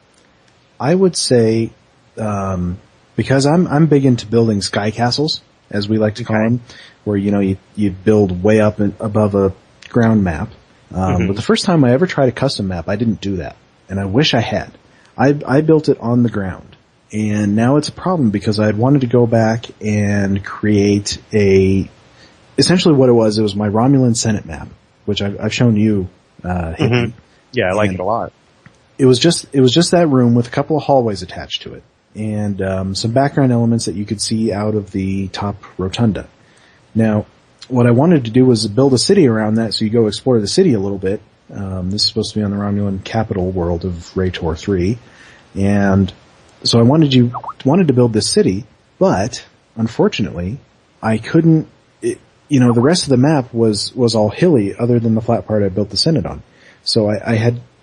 I would say, because I'm big into building sky castles, as we like to call them, where, you build way up above a ground map. But the first time I ever tried a custom map, I didn't do that. And I wish I had. I built it on the ground. And now it's a problem because I had wanted to go back and create essentially what it was my Romulan Senate map, which I've shown you, Hippie. Yeah, I like it a lot. It was just that room with a couple of hallways attached to it, and some background elements that you could see out of the top rotunda. Now, what I wanted to do was build a city around that, so you go explore the city a little bit. This is supposed to be on the Romulan capital world of Raytor 3, and so I wanted to build this city, but unfortunately, I couldn't. The rest of the map was all hilly, other than the flat part I built the Senate on. So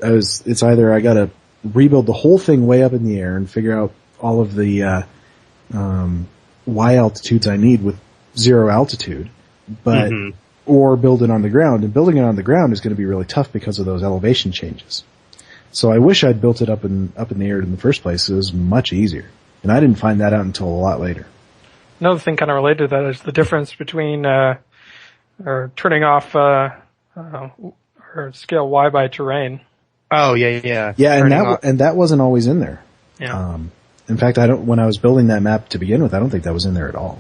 it's either I gotta rebuild the whole thing way up in the air and figure out all of the Y altitudes I need with 0 altitude, or build it on the ground. And building it on the ground is going to be really tough because of those elevation changes. So I wish I'd built it up in the air in the first place. It was much easier, and I didn't find that out until a lot later. Another thing kind of related to that is the difference between turning off or scale Y by terrain. Oh, yeah. Yeah, and that wasn't always in there. Yeah. In fact, when I was building that map to begin with, I don't think that was in there at all.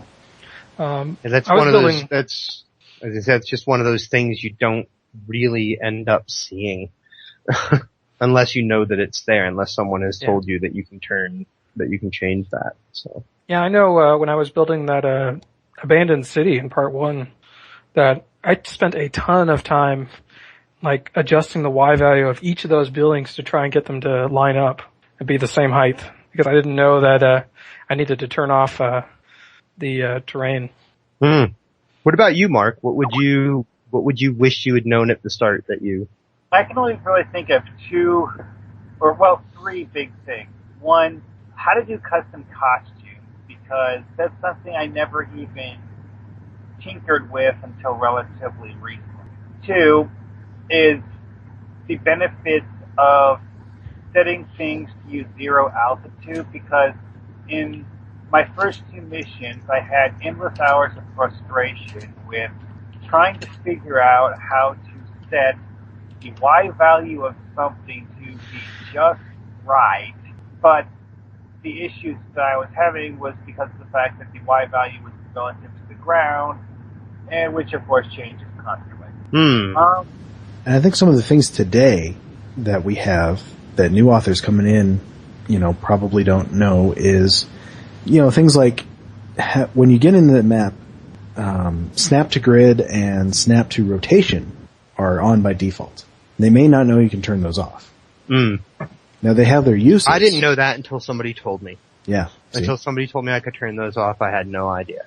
And that's one of those, as I said, it's just one of those things you don't really end up seeing unless you know that it's there, unless someone has told you that you can change that. So. Yeah, I know, when I was building that, abandoned city in part 1, that I spent a ton of time, adjusting the Y value of each of those buildings to try and get them to line up and be the same height, because I didn't know that, I needed to turn off, the terrain. What about you, Mark? What would you wish you had known at the start that you? I can only really think of 3 big things. One, how to do custom costumes, because that's something I never even tinkered with until relatively recently. 2 is the benefits of setting things to use 0 altitude, because in my first 2 missions, I had endless hours of frustration with trying to figure out how to set the Y value of something to be just right, but the issues that I was having was because of the fact that the Y value was relative to the ground, and which of course changes constantly. And I think some of the things today that we have that new authors coming in, probably don't know is, things like when you get into the map, snap to grid and snap to rotation are on by default. They may not know you can turn those off. Now they have their uses. I didn't know that until somebody told me. Yeah. See? Until somebody told me I could turn those off, I had no idea.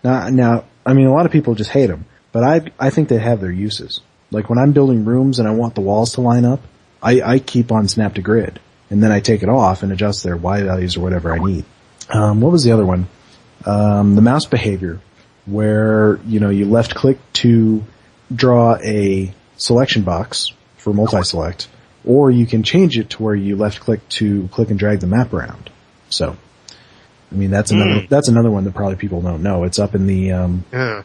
Now, I mean, a lot of people just hate them, but I think they have their uses. Like when I'm building rooms and I want the walls to line up, I keep on snap to grid, and then I take it off and adjust their Y values or whatever I need. What was the other one? The mouse behavior, where, you left click to draw a selection box for multi-select, or you can change it to where you left click to click and drag the map around. So, I mean, that's another one that probably people don't know. It's up in the,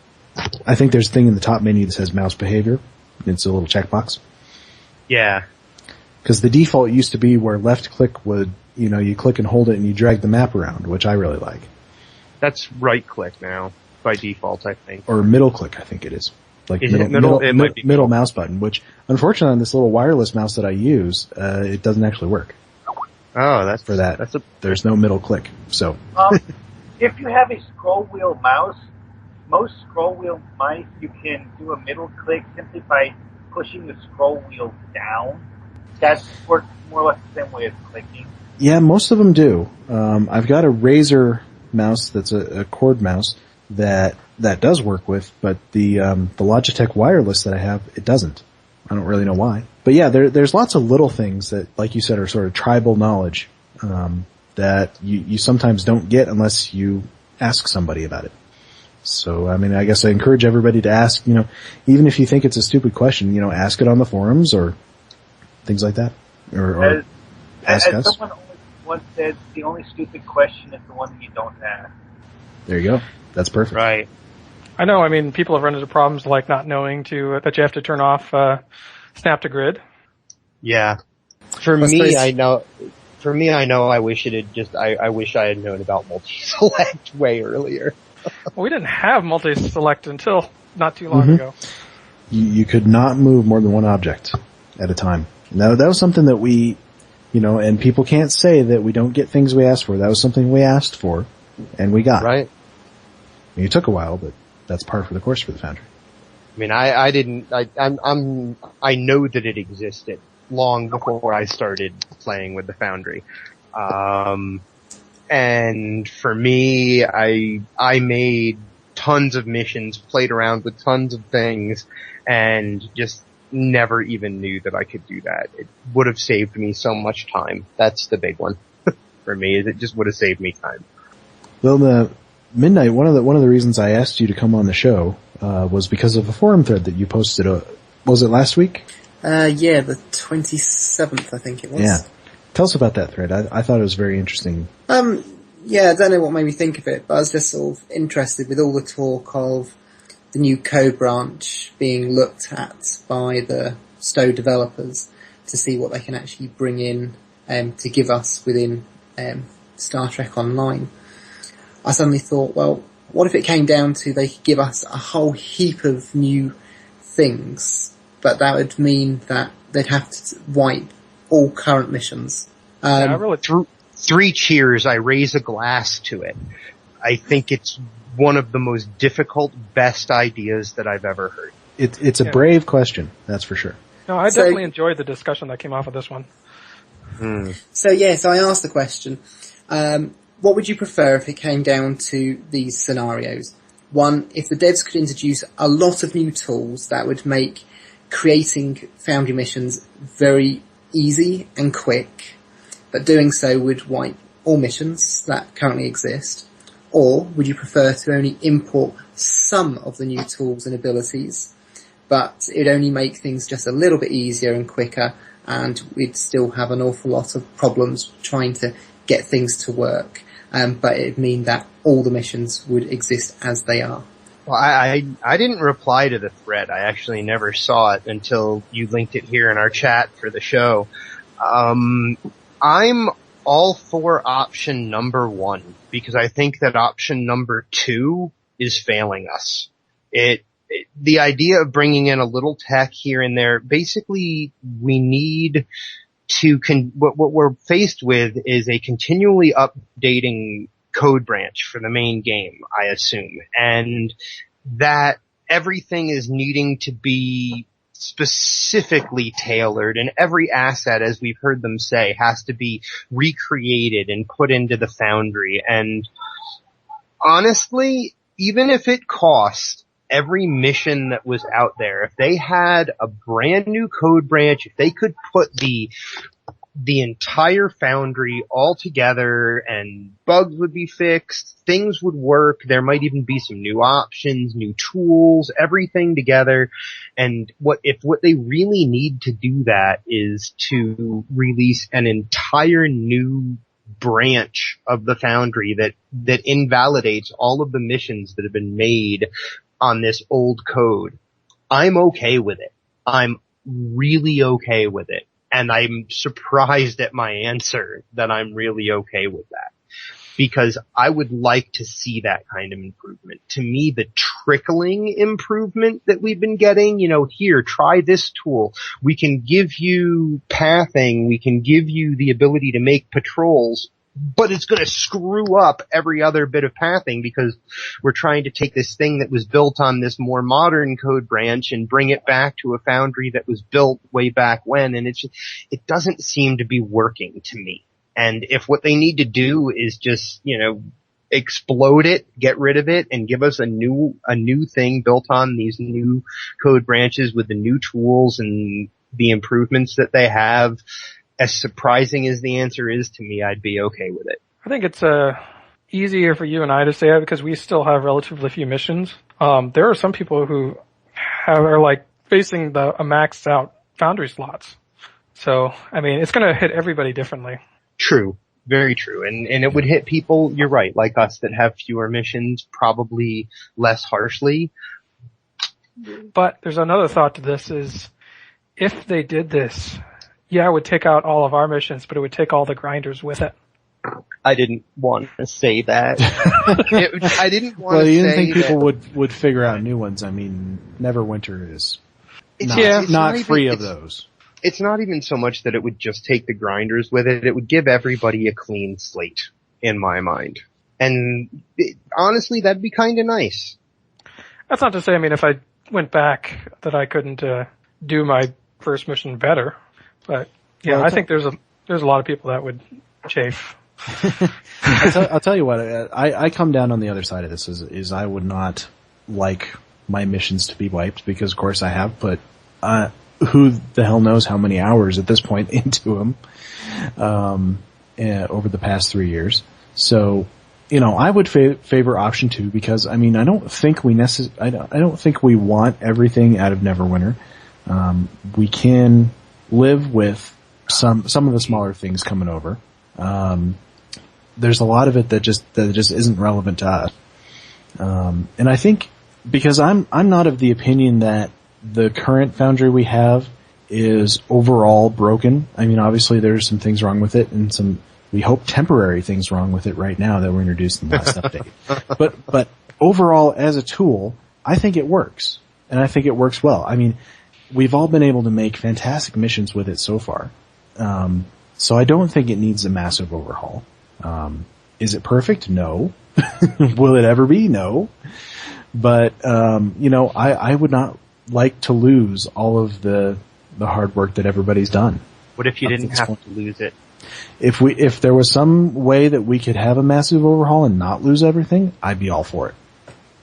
I think there's a thing in the top menu that says mouse behavior. It's a little checkbox. Yeah. Because the default used to be where left click would, you click and hold it and you drag the map around, which I really like. That's right click now, by default, I think. Or middle click, I think it is. Like Is it middle? It might be middle mouse button, which unfortunately on this little wireless mouse that I use, it doesn't actually work. Oh, that's for that. There's no middle click. So if you have a scroll wheel mouse, most scroll wheel mice you can do a middle click simply by pushing the scroll wheel down. That works more or less the same way as clicking. Yeah, most of them do. I've got a Razer mouse that's a cord mouse that does work with, but the Logitech wireless that I have, it doesn't. I don't really know why. But yeah, there's lots of little things that, like you said, are sort of tribal knowledge, that you sometimes don't get unless you ask somebody about it. So, I mean, I guess I encourage everybody to ask, even if you think it's a stupid question, ask it on the forums or things like that. Or ask us. Someone once said, the only stupid question is the one that you don't ask. There you go. That's perfect. Right. I know. I mean, people have run into problems like not knowing that you have to turn off snap to grid. Yeah. For me, I know. I wish it had just. I wish I had known about multi-select way earlier. Well, we didn't have multi-select until not too long ago. You could not move more than one object at a time. Now that was something that we, and people can't say that we don't get things we asked for. That was something we asked for, and we got. Right. I mean, it took a while, but that's par for the course for the Foundry. I mean, I know that it existed long before I started playing with the Foundry. And for me, I made tons of missions, played around with tons of things, and just never even knew that I could do that. It would have saved me so much time. That's the big one for me, is it just would have saved me time. Well, the MidNite, one of the reasons I asked you to come on the show, was because of a forum thread that you posted, was it last week? Yeah, the 27th, I think it was. Yeah. Tell us about that thread. I thought it was very interesting. Yeah, I don't know what made me think of it, but I was just sort of interested with all the talk of the new code branch being looked at by the STO developers to see what they can actually bring in to give us within Star Trek Online. I suddenly thought, well, what if it came down to they could give us a whole heap of new things, but that would mean that they'd have to wipe all current missions. Yeah, really. 3 cheers, I raise a glass to it. I think it's one of the most difficult, best ideas that I've ever heard. It's a brave question, that's for sure. No, I definitely enjoyed the discussion that came off of this one. So I asked the question, what would you prefer if it came down to these scenarios? One, if the devs could introduce a lot of new tools that would make creating Foundry missions very easy and quick, but doing so would wipe all missions that currently exist. Or would you prefer to only import some of the new tools and abilities, but it'd only make things just a little bit easier and quicker, and we'd still have an awful lot of problems trying to get things to work, but it'd mean that all the missions would exist as they are? Well, I didn't reply to the thread. I actually never saw it until you linked it here in our chat for the show. I'm all for option number 1 because I think that option number 2 is failing us. The idea of bringing in a little tech here and there, basically we need to, what we're faced with is a continually updating code branch for the main game, I assume, and that everything is needing to be specifically tailored, and every asset, as we've heard them say, has to be recreated and put into the Foundry. And honestly, even if it cost every mission that was out there, if they had a brand new code branch, if they could put the entire Foundry all together and bugs would be fixed, things would work, there might even be some new options, new tools, everything together. And what they really need to do that is to release an entire new branch of the Foundry that invalidates all of the missions that have been made on this old code. I'm okay with it. I'm really okay with it. And I'm surprised at my answer that I'm really okay with that. Because I would like to see that kind of improvement. To me, the trickling improvement that we've been getting, here, try this tool. We can give you pathing. We can give you the ability to make patrols. But it's going to screw up every other bit of pathing because we're trying to take this thing that was built on this more modern code branch and bring it back to a Foundry that was built way back when. And it doesn't seem to be working to me. And if what they need to do is just, explode it, get rid of it, and give us a new thing built on these new code branches with the new tools and the improvements that they have, as surprising as the answer is to me, I'd be okay with it. I think it's easier for you and I to say that because we still have relatively few missions. There are some people who are like facing a maxed out Foundry slots. So, it's going to hit everybody differently. True. Very true. And it would hit people, you're right, like us that have fewer missions, probably less harshly. But there's another thought to this is if they did this, it would take out all of our missions, but it would take all the grinders with it. I didn't want to say that. I didn't want to say that. Well, you didn't think people would figure out new ones. Neverwinter is not free of those. It's not even so much that it would just take the grinders with it. It would give everybody a clean slate, in my mind. And honestly, that'd be kind of nice. That's not to say, if I went back, that I couldn't do my first mission better. But I think there's a lot of people that would chafe. I'll tell you what, I come down on the other side of this is I would not like my missions to be wiped because of course I have put, who the hell knows how many hours at this point into them, over the past 3 years. So, I would favor option 2 because, I don't think I don't think we want everything out of Neverwinter. We can live with some of the smaller things coming over. There's a lot of it that just isn't relevant to us. And I think because I'm not of the opinion that the current Foundry we have is overall broken. Obviously there's some things wrong with it and some, we hope, temporary things wrong with it right now that were introduced in the last update. But overall as a tool, I think it works. And I think it works well. We've all been able to make fantastic missions with it so far. So I don't think it needs a massive overhaul. Is it perfect? No. Will it ever be? No. But, I would not like to lose all of the hard work that everybody's done. What if you didn't have to lose it? If there was some way that we could have a massive overhaul and not lose everything, I'd be all for it.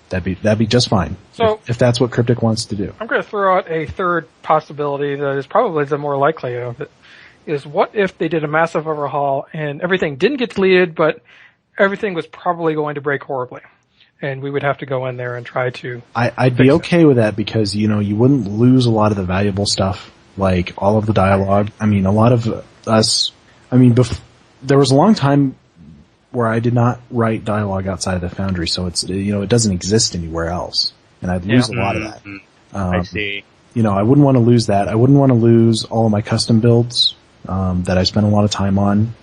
That'd be just fine. So, if that's what Cryptic wants to do. I'm going to throw out a third possibility that is probably the more likely of it. Is what if they did a massive overhaul and everything didn't get deleted, but everything was probably going to break horribly, and we would have to go in there and try to. I'd be okay with that because you wouldn't lose a lot of the valuable stuff, like all of the dialogue. A lot of us. There was a long time where I did not write dialogue outside of the Foundry, so it's, it doesn't exist anywhere else. And I'd lose a lot of that. I see. I wouldn't want to lose that. I wouldn't want to lose all of my custom builds, that I spent a lot of time on.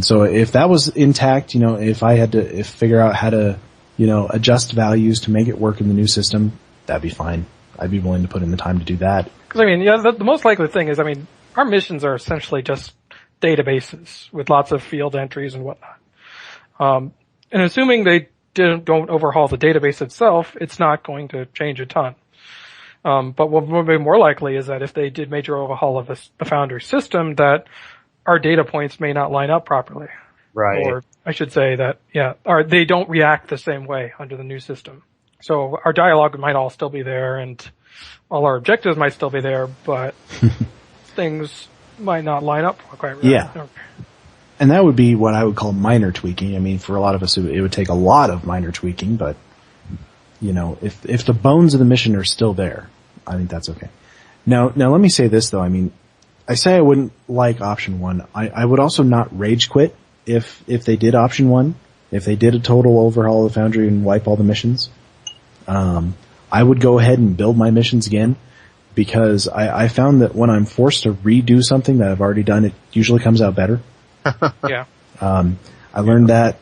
So if that was intact, if I had to figure out how to, adjust values to make it work in the new system, that'd be fine. I'd be willing to put in the time to do that. Because the most likely thing is, our missions are essentially just databases with lots of field entries and whatnot. And assuming they don't overhaul the database itself, it's not going to change a ton. But what would be more likely is that if they did major overhaul of the Foundry system, that our data points may not line up properly. Right. Or I should say that, or they don't react the same way under the new system. So our dialogue might all still be there and all our objectives might still be there, but things might not line up quite right. Yeah. And that would be what I would call minor tweaking. For a lot of us, it would take a lot of minor tweaking, but, if the bones of the mission are still there, I think that's okay. Now let me say this though. I say I wouldn't like option 1. I would also not rage quit if they did option 1, if they did a total overhaul of the Foundry and wipe all the missions. I would go ahead and build my missions again, because I found that when I'm forced to redo something that I've already done, it usually comes out better. Yeah. I learned that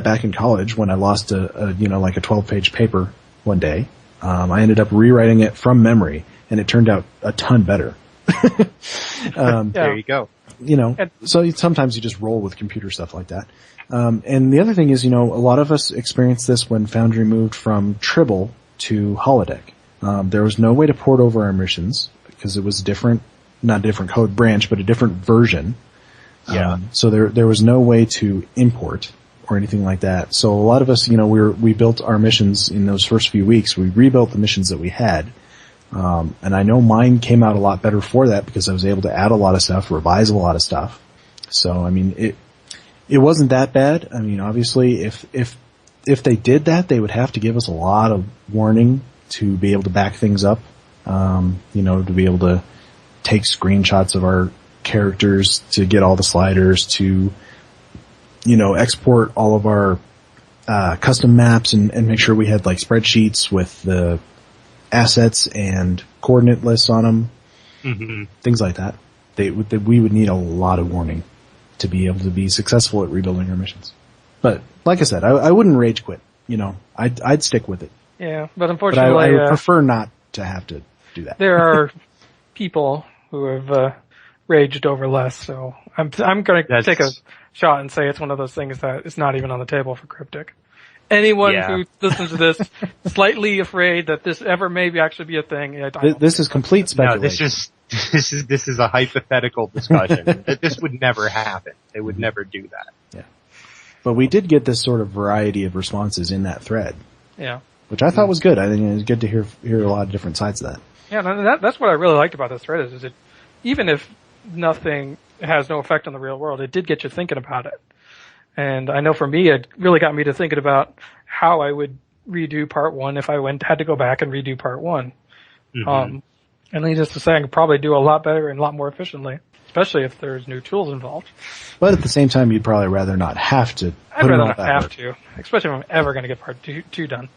back in college when I lost a 12-page paper one day. I ended up rewriting it from memory, and it turned out a ton better. There you go. So sometimes you just roll with computer stuff like that. And the other thing is, a lot of us experienced this when Foundry moved from Tribble to Holodeck. There was no way to port over our missions because it was not a different code branch, but a different version. Yeah. So there was no way to import or anything like that. So a lot of us, we built our missions in those first few weeks. We rebuilt the missions that we had. And I know mine came out a lot better for that because I was able to add a lot of stuff, revise a lot of stuff. So, it wasn't that bad. Obviously, if they did that, they would have to give us a lot of warning to be able to back things up. To be able to take screenshots of our characters, to get all the sliders, to, export all of our, custom maps and make sure we had spreadsheets with the assets and coordinate lists on them. Mm-hmm. Things like that. We would need a lot of warning to be able to be successful at rebuilding our missions. But like I said, I wouldn't rage quit. I'd stick with it. Yeah, but unfortunately, but I would prefer not to have to do that. There are people who have raged over less, so I'm going to take a shot and say it's one of those things that is not even on the table for Cryptic. Anyone who listens to this slightly afraid that this ever maybe actually be a thing. This is complete speculation. No, this is a hypothetical discussion. This would never happen. They would never do that. Yeah. But we did get this sort of variety of responses in that thread. Yeah. Which I thought was good. I think it was good to hear a lot of different sides of that. Yeah, and that's what I really liked about this thread is it, even if nothing has no effect on the real world, it did get you thinking about it. And I know for me, it really got me to thinking about how I would redo part 1 if I had to go back and redo part 1. Mm-hmm. And needless to say, I could probably do a lot better and a lot more efficiently, especially if there's new tools involved. But at the same time, you'd probably rather not have to. I'd rather not have to, especially if I'm ever going to get part 2 done.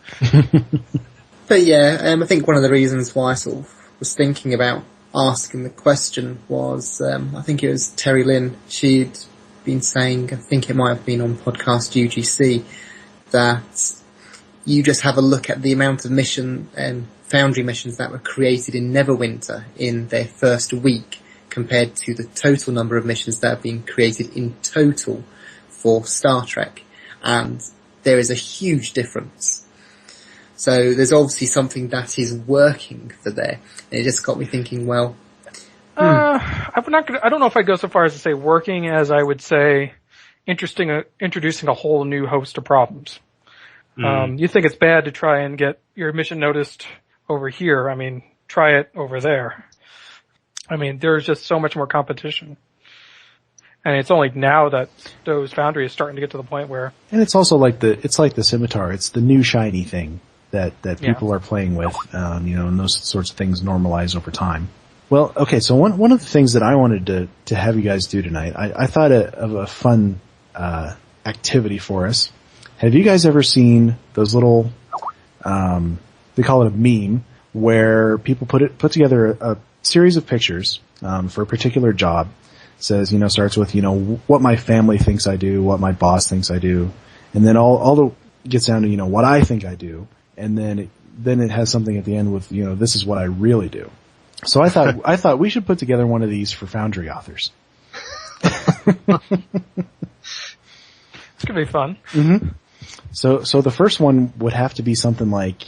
But yeah, I think one of the reasons why I sort of was thinking about asking the question was, I think it was Terry Lynn. She'd been saying, I think it might have been on podcast UGC, that you just have a look at the amount of Foundry missions that were created in Neverwinter in their first week compared to the total number of missions that have been created in total for Star Trek. And there is a huge difference. So there's obviously something that is working for there. And it just got me thinking, well, I don't know if I'd go so far as to say working as I would say introducing a whole new host of problems. You think it's bad to try and get your mission noticed over here. Try it over there. There's just so much more competition. And it's only now that STO's Foundry is starting to get to the point where... And it's also like the scimitar. It's the new shiny thing that people are playing with, and those sorts of things normalize over time. Well, okay, so one of the things that I wanted to have you guys do tonight, I thought of a fun activity for us. Have you guys ever seen those little, they call it a meme, where people put together a series of pictures, for a particular job. It says, starts with, what my family thinks I do, what my boss thinks I do, and then all the, gets down to, what I think I do, and then it has something at the end with, this is what I really do. So I thought we should put together one of these for Foundry authors. It's gonna be fun. Mm-hmm. So the first one would have to be something like,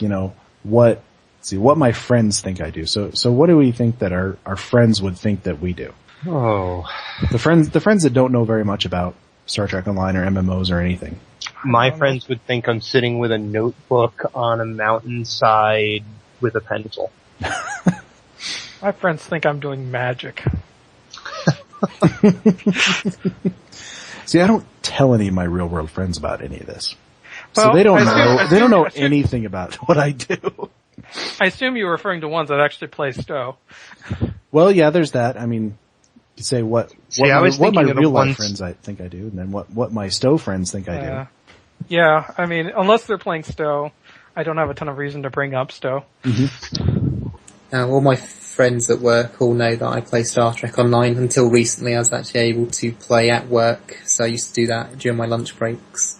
what my friends think I do. So what do we think that our friends would think that we do? Oh. The friends that don't know very much about Star Trek Online or MMOs or anything. My friends would think I'm sitting with a notebook on a mountainside with a pencil. My friends think I'm doing magic. See, I don't tell any of my real world friends about any of this. Well, so they don't know anything about what I do. I assume you're referring to ones that actually play STO. Well, yeah, there's that. I mean, you say what my real life friends I think I do, and then what my STO friends think I do. Yeah, I mean, unless they're playing STO, I don't have a ton of reason to bring up STO. Mm-hmm. All my friends at work all know that I play Star Trek Online. Until recently, I was actually able to play at work, so I used to do that during my lunch breaks.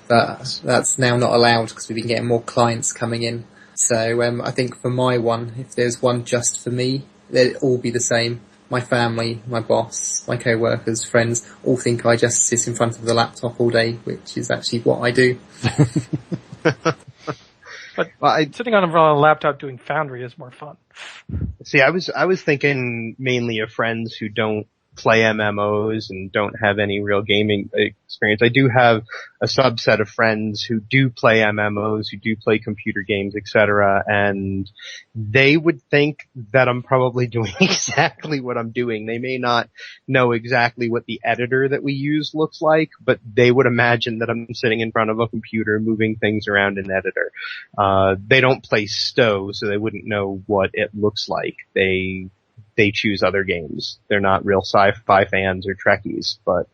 But that's now not allowed because we've been getting more clients coming in. So I think for my one, if there's one just for me, they'd all be the same. My family, my boss, my co-workers, friends, all think I just sit in front of the laptop all day, which is actually what I do. But sitting on a laptop doing Foundry is more fun. See, I was thinking mainly of friends who don't play MMOs and don't have any real gaming experience. I do have a subset of friends who do play MMOs, who do play computer games, etc., and they would think that I'm probably doing exactly what I'm doing. They may not know exactly what the editor that we use looks like, but they would imagine that I'm sitting in front of a computer moving things around in editor. They don't play STO, so they wouldn't know what it looks like. They choose other games. They're not real sci-fi fans or Trekkies, but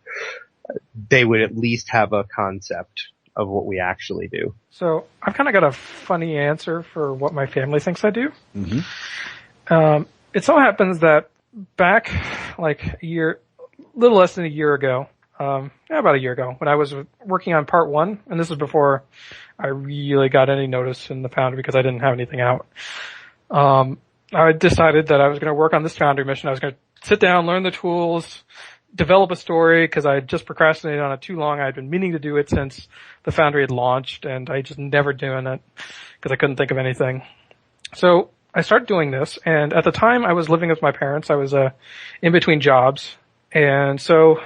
they would at least have a concept of what we actually do. So I've kind of got a funny answer for what my family thinks I do. Mm-hmm. It so happens that back like little less than a year ago, about a year ago, when I was working on part 1, and this was before I really got any notice in the Foundry because I didn't have anything out. I decided that I was going to work on this Foundry mission. I was going to sit down, learn the tools, develop a story, because I had just procrastinated on it too long. I had been meaning to do it since the Foundry had launched, and I just never doing it because I couldn't think of anything. So I started doing this, and at the time I was living with my parents. I was in between jobs, and so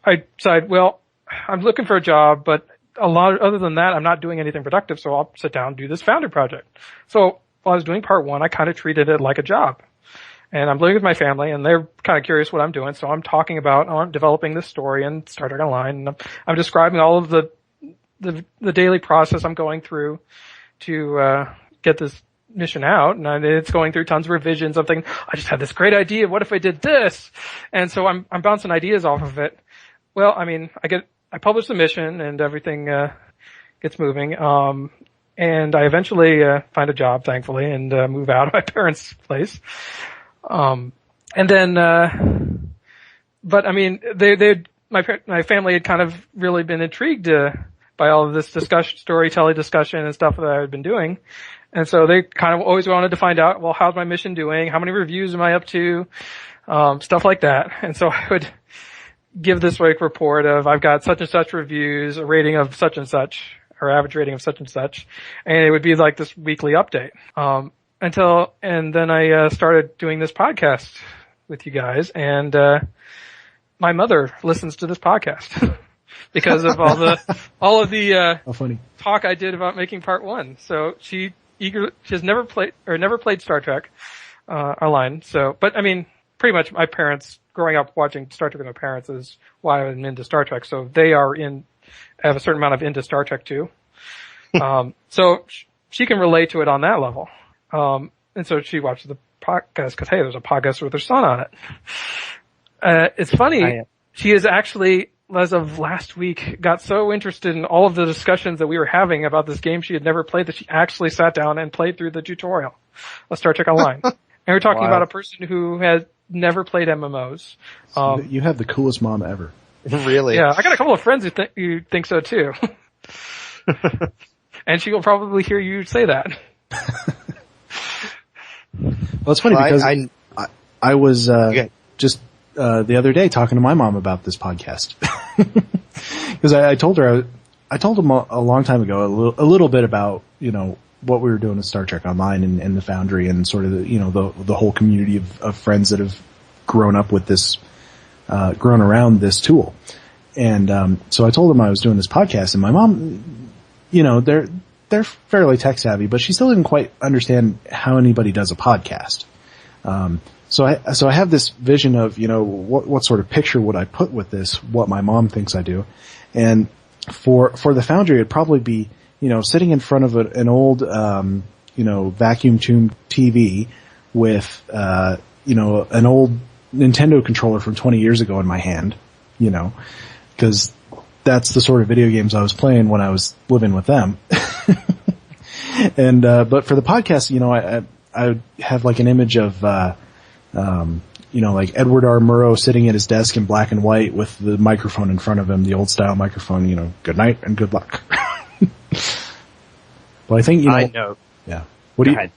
I decided, well, I'm looking for a job, but other than that, I'm not doing anything productive, so I'll sit down and do this Foundry project. So while I was doing part 1, I kind of treated it like a job. And I'm living with my family, and they're kind of curious what I'm doing, so I'm talking about, I'm developing this story in Star Trek Online, and I'm describing all of the daily process I'm going through to get this mission out, and it's going through tons of revisions. I'm thinking, I just had this great idea, what if I did this? And so I'm bouncing ideas off of it. Well, I mean, I publish the mission, and everything gets moving. And I eventually find a job, thankfully, and move out of my parents' place. And then, but I mean, my family had kind of really been intrigued by all of this storytelling discussion and stuff that I had been doing. And so they kind of always wanted to find out, well, how's my mission doing? How many reviews am I up to? Stuff like that. And so I would give this week report of I've got such and such reviews, a rating of such and such, or average rating of such and such, and it would be like this weekly update. And then I started doing this podcast with you guys, and my mother listens to this podcast because of all of the funny talk I did about making part 1. So she has never played Star Trek Online. So, but I mean, pretty much my parents growing up watching Star Trek with my parents is why I'm into Star Trek. So they have a certain amount of into Star Trek too. So she can relate to it on that level. And so she watches the podcast because, hey, there's a podcast with her son on it. It's funny. She is actually as of last week, got so interested in all of the discussions that we were having about this game she had never played that she actually sat down and played through the tutorial of Star Trek Online. And we're talking about a person who has never played MMOs. You have the coolest mom ever. Really? Yeah, I got a couple of friends who think so too. And she will probably hear you say that. Well, it's funny because I was just the other day talking to my mom about this podcast. Because I told her, I told him a long time ago a little bit about, what we were doing with Star Trek Online and the Foundry and sort of the whole community of friends that have grown up with this, grown around this tool. And so I told him I was doing this podcast, and my mom, they're fairly tech savvy, but she still didn't quite understand how anybody does a podcast. So I have this vision of, what sort of picture would I put with this, what my mom thinks I do. And for the Foundry, it'd probably be, sitting in front of an old, vacuum tube TV with, an old Nintendo controller from 20 years ago in my hand, because that's the sort of video games I was playing when I was living with them. And, but for the podcast, I would have like an image of, like Edward R. Murrow sitting at his desk in black and white with the microphone in front of him, the old style microphone, good night and good luck. Well, I think, I know. Yeah. Go ahead.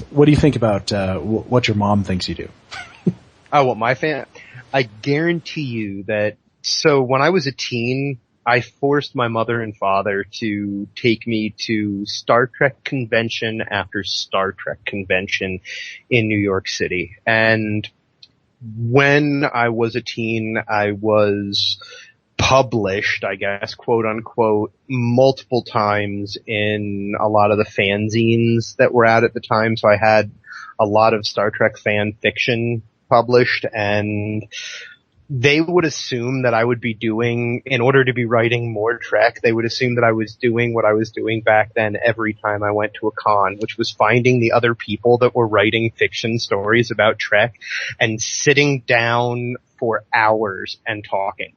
What do you think about, what your mom thinks you do? Oh, well, I guarantee you that, so when I was a teen, I forced my mother and father to take me to Star Trek convention after Star Trek convention in New York City. And when I was a teen, I was published, I guess, quote unquote, multiple times in a lot of the fanzines that were out at the time. So I had a lot of Star Trek fan fiction published, and they would assume that I would be doing, in order to be writing more Trek, they would assume that I was doing what I was doing back then every time I went to a con, which was finding the other people that were writing fiction stories about Trek and sitting down for hours and talking,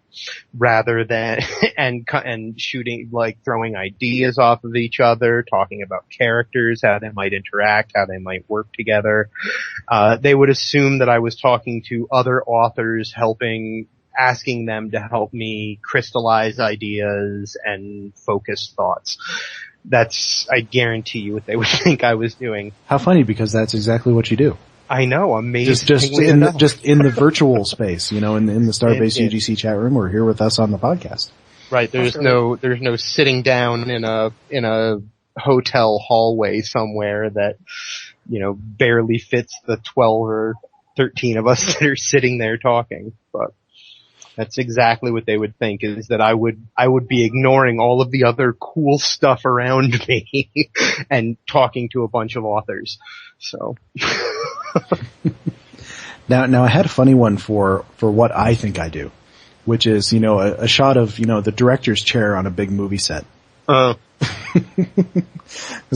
rather than, and shooting, like throwing ideas off of each other, talking about characters, how they might interact, how they might work together. They would assume that I was talking to other authors, asking them to help me crystallize ideas and focus thoughts. That's, I guarantee you, what they would think I was doing. How funny, because that's exactly what you do. I know, amazing. Just in the virtual space, in the Starbase UGC chat room, or here with us on the podcast. Right. There's no sitting down in a hotel hallway somewhere that, barely fits the 12 or 13 of us that are sitting there talking. But that's exactly what they would think, is that I would be ignoring all of the other cool stuff around me and talking to a bunch of authors. So. Now I had a funny one for what I think I do, which is, a shot of, the director's chair on a big movie set. Cause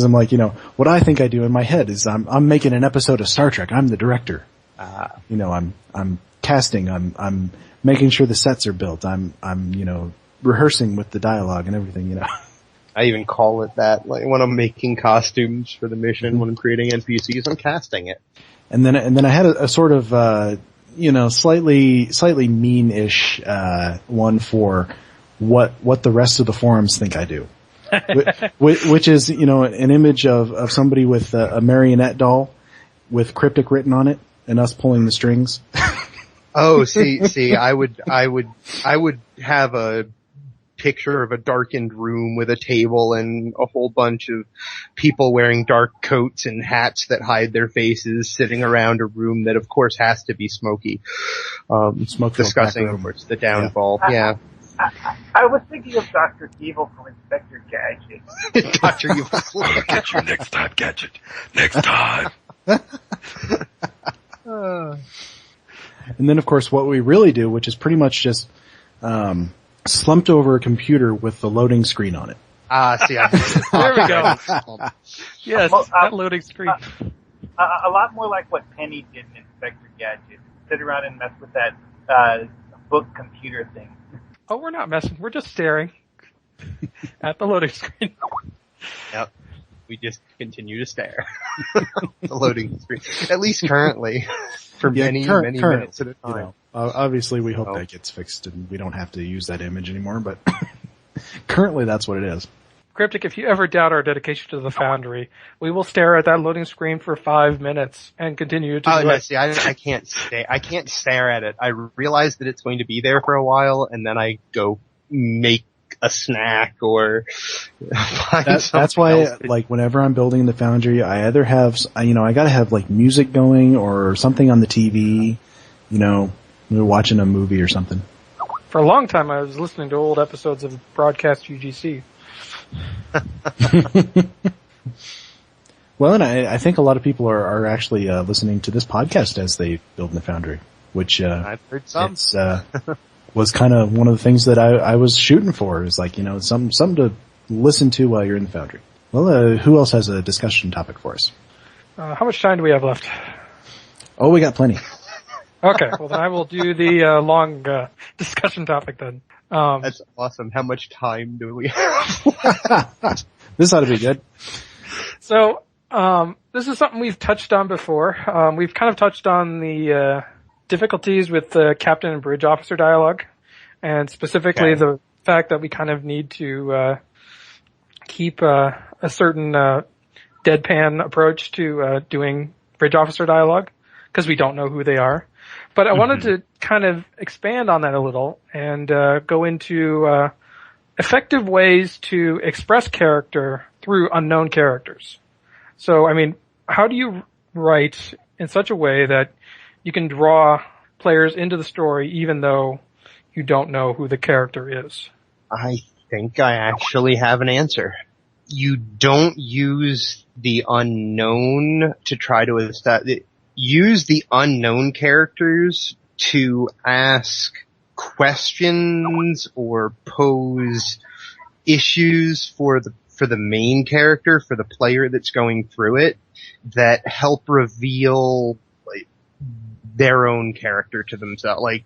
I'm like, what I think I do in my head is I'm making an episode of Star Trek. I'm the director. I'm casting. I'm making sure the sets are built. I'm rehearsing with the dialogue and everything, I even call it that, like when I'm making costumes for the mission, when I'm creating NPCs, I'm casting it. And then I had a sort of, slightly mean-ish, one for what the rest of the forums think I do. Which is, an image of somebody with a marionette doll with cryptic written on it and us pulling the strings. Oh, see, I would have a picture of a darkened room with a table and a whole bunch of people wearing dark coats and hats that hide their faces sitting around a room that of course has to be smoky. Discussing, of course, the downfall. Yeah. I was thinking of Dr. Evil from Inspector Gadget. Dr. Evil. I'll get you next time, Gadget. Next time. And then, of course, what we really do, which is pretty much just slumped over a computer with the loading screen on it. See, there we go. Yes, that loading screen. A lot more like what Penny did in Inspector Gadget. Sit around and mess with that book computer thing. Oh, we're not messing. We're just staring at the loading screen. Yep. We just continue to stare. The loading screen. At least currently. For many minutes at a time. You know, obviously we hope that gets fixed and we don't have to use that image anymore, but currently that's what it is. Cryptic, if you ever doubt our dedication to the Foundry, we will stare at that loading screen for 5 minutes and continue to do it. See, I can't stay. I can't stare at it. I realize that it's going to be there for a while, and then I go make a snack or find that's why, else. like, whenever I'm building the Foundry, I either have, I gotta have, like, music going or something on the TV, we're watching a movie or something. For a long time, I was listening to old episodes of Broadcast UGC. Well, and I think a lot of people are actually listening to this podcast as they build in the Foundry, which I've heard some. Was kind of one of the things that I was shooting for. Is like, something to listen to while you're in the Foundry. Well, who else has a discussion topic for us? How much time do we have left? Oh, we got plenty. Okay, well then I will do the long discussion topic then. That's awesome. How much time do we have? This ought to be good. So, this is something we've touched on before. We've kind of touched on the difficulties with the captain and bridge officer dialogue, and specifically the fact that we kind of need to keep a certain deadpan approach to doing bridge officer dialogue, because we don't know who they are. But I wanted to kind of expand on that a little and go into effective ways to express character through unknown characters. So, I mean, how do you write in such a way that you can draw players into the story even though you don't know who the character is? I think I actually have an answer. You don't use the unknown to try to establish. Use the unknown characters to ask questions or pose issues for the main character, for the player that's going through it, that help reveal their own character to themselves. Like,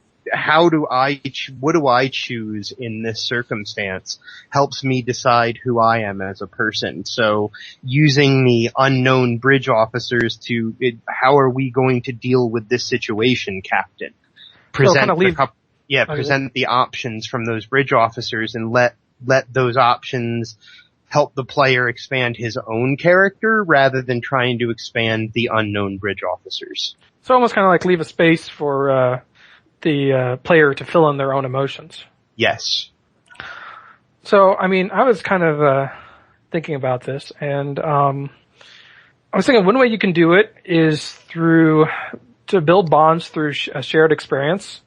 what do I choose in this circumstance helps me decide who I am as a person. So using the unknown bridge officers how are we going to deal with this situation, Captain? Present the options from those bridge officers and let those options help the player expand his own character rather than trying to expand the unknown bridge officers. So almost kind of like leave a space for the player to fill in their own emotions. Yes. So, I mean, I was kind of thinking about this, and I was thinking one way you can do it is to build bonds through a shared experience.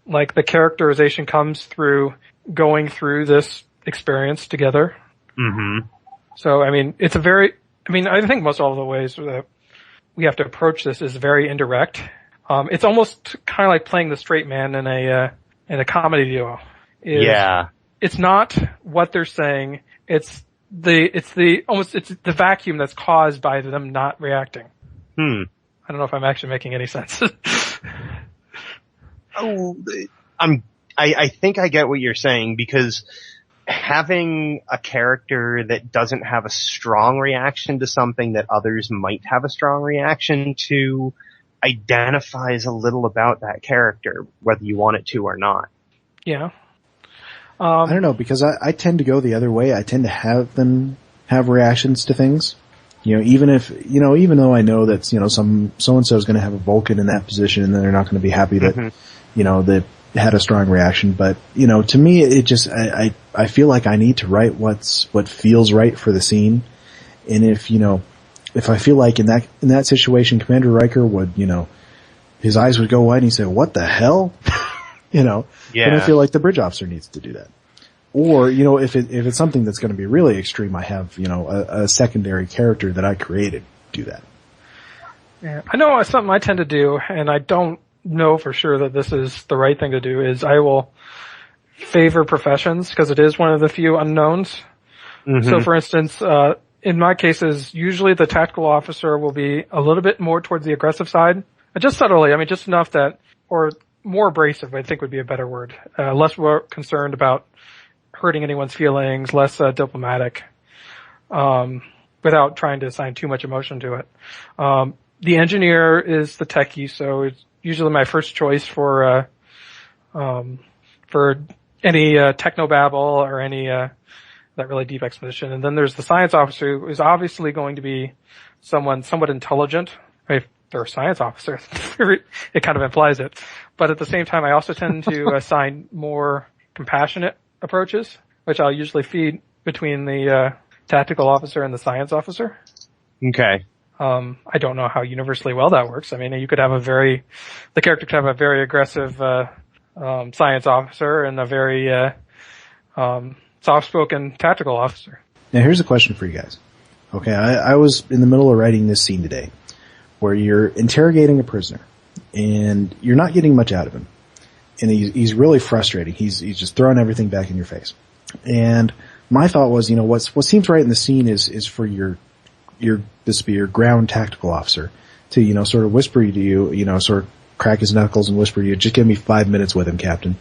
Like, the characterization comes through going through this experience together. Mm-hmm. So, I mean, I think most all of the ways that we have to approach this is very indirect. It's almost kind of like playing the straight man in a comedy duo. It's not what they're saying. It's the vacuum that's caused by them not reacting. I don't know if I'm actually making any sense. I think I get what you're saying, because having a character that doesn't have a strong reaction to something that others might have a strong reaction to identifies a little about that character, whether you want it to or not. Yeah. I don't know, because I tend to go the other way. I tend to have them have reactions to things. Even though I know that, so-and-so is going to have a Vulcan in that position and they're not going to be happy that, that had a strong reaction. But, to me, it just, I feel like I need to write what feels right for the scene. And if I feel like in that situation, Commander Riker would, his eyes would go wide and he'd say, "What the hell?" Then I feel like the bridge officer needs to do that. Or, if it's something that's going to be really extreme, I have, a secondary character that I created do that. Yeah. I know something I tend to do, and I don't know for sure that this is the right thing to do, is I will favor professions, because it is one of the few unknowns. Mm-hmm. So, for instance, in my cases, usually the tactical officer will be a little bit more towards the aggressive side. Just subtly, just enough that, or more abrasive, I think would be a better word. Less concerned about hurting anyone's feelings, less diplomatic, without trying to assign too much emotion to it. The engineer is the techie, so it's usually my first choice for any technobabble or any that really deep exposition. And then there's the science officer, who is obviously going to be someone somewhat intelligent. If they're a science officer, it kind of implies it. But at the same time, I also tend to assign more compassionate approaches, which I'll usually feed between the tactical officer and the science officer. Okay. I don't know how universally well that works. I mean, the character could have a very aggressive science officer and a very soft-spoken tactical officer. Now here's a question for you guys. Okay, I was in the middle of writing this scene today where you're interrogating a prisoner and you're not getting much out of him. And he's really frustrating. He's just throwing everything back in your face. And my thought was, what seems right in the scene is for your ground tactical officer to, sort of whisper to you, sort of crack his knuckles and whisper to you, just give me 5 minutes with him, Captain.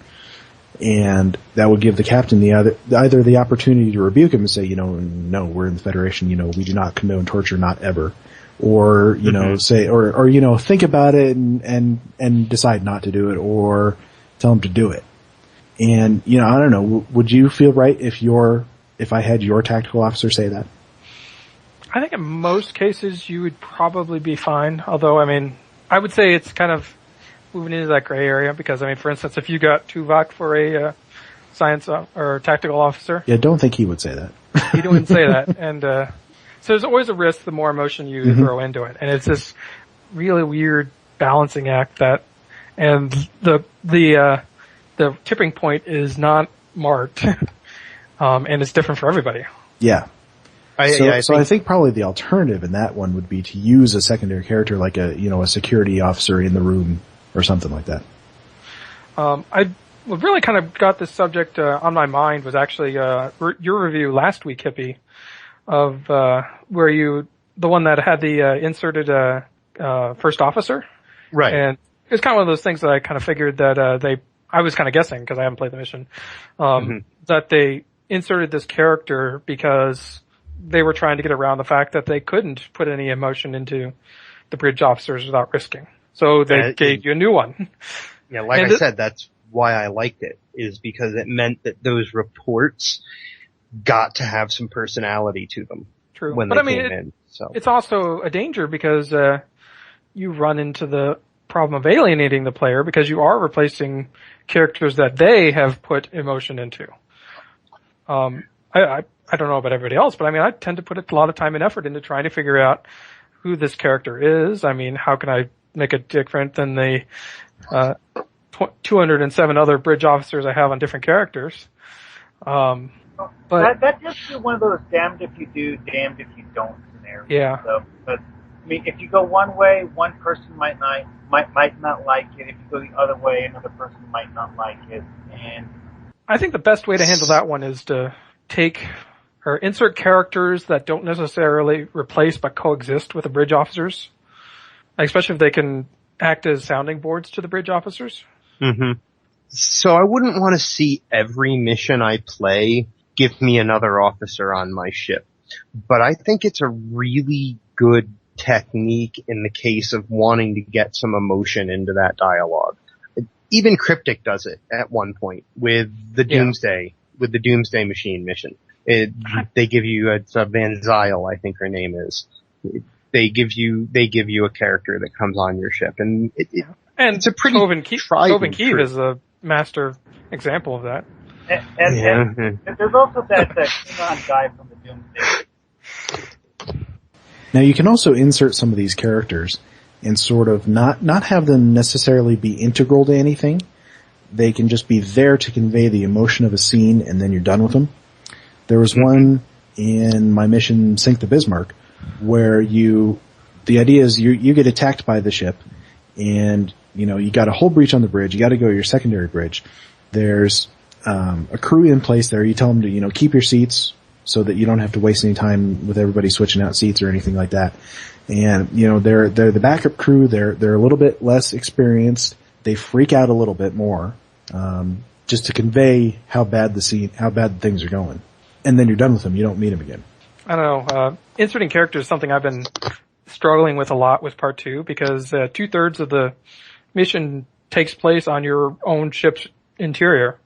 And that would give the captain either the opportunity to rebuke him and say, no, we're in the Federation, we do not condone torture, not ever. Or, say, or, think about it and decide not to do it, or tell him to do it. And, I don't know, would you feel right if I had your tactical officer say that? I think in most cases you would probably be fine. Although, I would say it's kind of moving into that gray area because, for instance, if you got Tuvok for a science or tactical officer. Yeah, don't think he would say that. He wouldn't say that. And so there's always a risk the more emotion you throw into it. And it's this really weird balancing act and the tipping point is not marked. And it's different for everybody. Yeah. I think probably the alternative in that one would be to use a secondary character like a security officer in the room or something like that. What really kind of got this subject on my mind was actually your review last week, Hippie, of where the one that had the inserted first officer. Right. And it's kind of one of those things that I kind of figured that I was kind of guessing because I haven't played the mission, that they inserted this character because they were trying to get around the fact that they couldn't put any emotion into the bridge officers without risking. So they gave you a new one. Yeah, like I said, that's why I liked it, is because it meant that those reports got to have some personality to them. True. When they came in. So it's also a danger because you run into the problem of alienating the player because you are replacing characters that they have put emotion into. I don't know about everybody else, but I tend to put a lot of time and effort into trying to figure out who this character is. How can I make it different than the 207 other bridge officers I have on different characters? But that just be one of those damned if you do, damned if you don't scenarios. Yeah. So, but if you go one way, one person might not like it. If you go the other way, another person might not like it. And I think the best way to handle that one is to take or insert characters that don't necessarily replace but coexist with the bridge officers, especially if they can act as sounding boards to the bridge officers. Mm-hmm. So I wouldn't want to see every mission I play give me another officer on my ship. But I think it's a really good technique in the case of wanting to get some emotion into that dialogue. Even Cryptic does it at one point with the Doomsday Machine mission. They give you it's Van Zyl, I think her name is. They give you a character that comes on your ship, and it's a pretty Coven Keeve is a master example of that. And there's also that Klingon guy from the Doomsday. Now you can also insert some of these characters and sort of not have them necessarily be integral to anything. They can just be there to convey the emotion of a scene, and then you're done with them. There was one in my mission Sink the Bismarck where the idea is you get attacked by the ship, and you got a whole breach on the bridge. You got to go to your secondary bridge. There's a crew in place there. You tell them to keep your seats so that you don't have to waste any time with everybody switching out seats or anything like that. And they're the backup crew. They're a little bit less experienced. they freak out a little bit more, just to convey how bad things are going. And then you're done with them. You don't meet them again. I don't know. Inserting characters is something I've been struggling with a lot with part 2 because 2/3 of the mission takes place on your own ship's interior.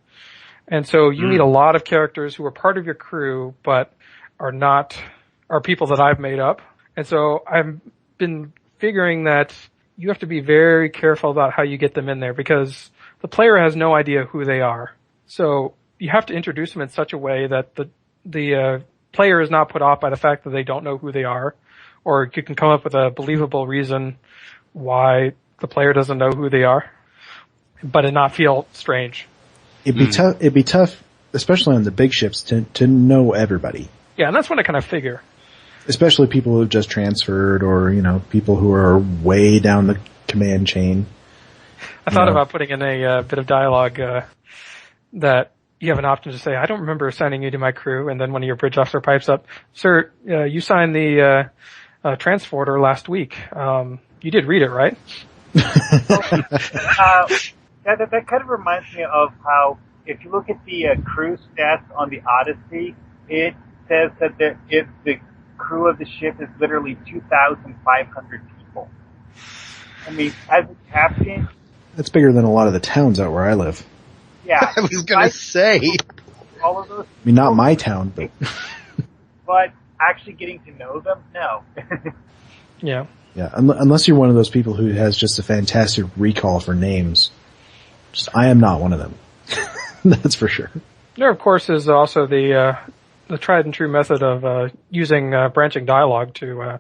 And so you meet a lot of characters who are part of your crew, but are people that I've made up. And so I've been figuring that you have to be very careful about how you get them in there because the player has no idea who they are. So you have to introduce them in such a way that the player is not put off by the fact that they don't know who they are, or you can come up with a believable reason why the player doesn't know who they are, but it not feel strange. It'd be tough, especially on the big ships, to know everybody. Yeah, and that's what I kind of figure. Especially people who've just transferred, or people who are way down the command chain. I thought about putting in a bit of dialogue that you have an option to say, I don't remember assigning you to my crew, and then one of your bridge officer pipes up, Sir, you signed the transporter last week. You did read it, right? That kind of reminds me of how, if you look at the crew stats on the Odyssey, it says that if the crew of the ship is literally 2,500 people. I mean, as a captain... That's bigger than a lot of the towns out where I live. Yeah. I was gonna say. All of those. I mean, not my town, but. But actually getting to know them, no. Yeah. Yeah, unless you're one of those people who has just a fantastic recall for names. I am not one of them. That's for sure. There, of course, is also the tried and true method of using branching dialogue to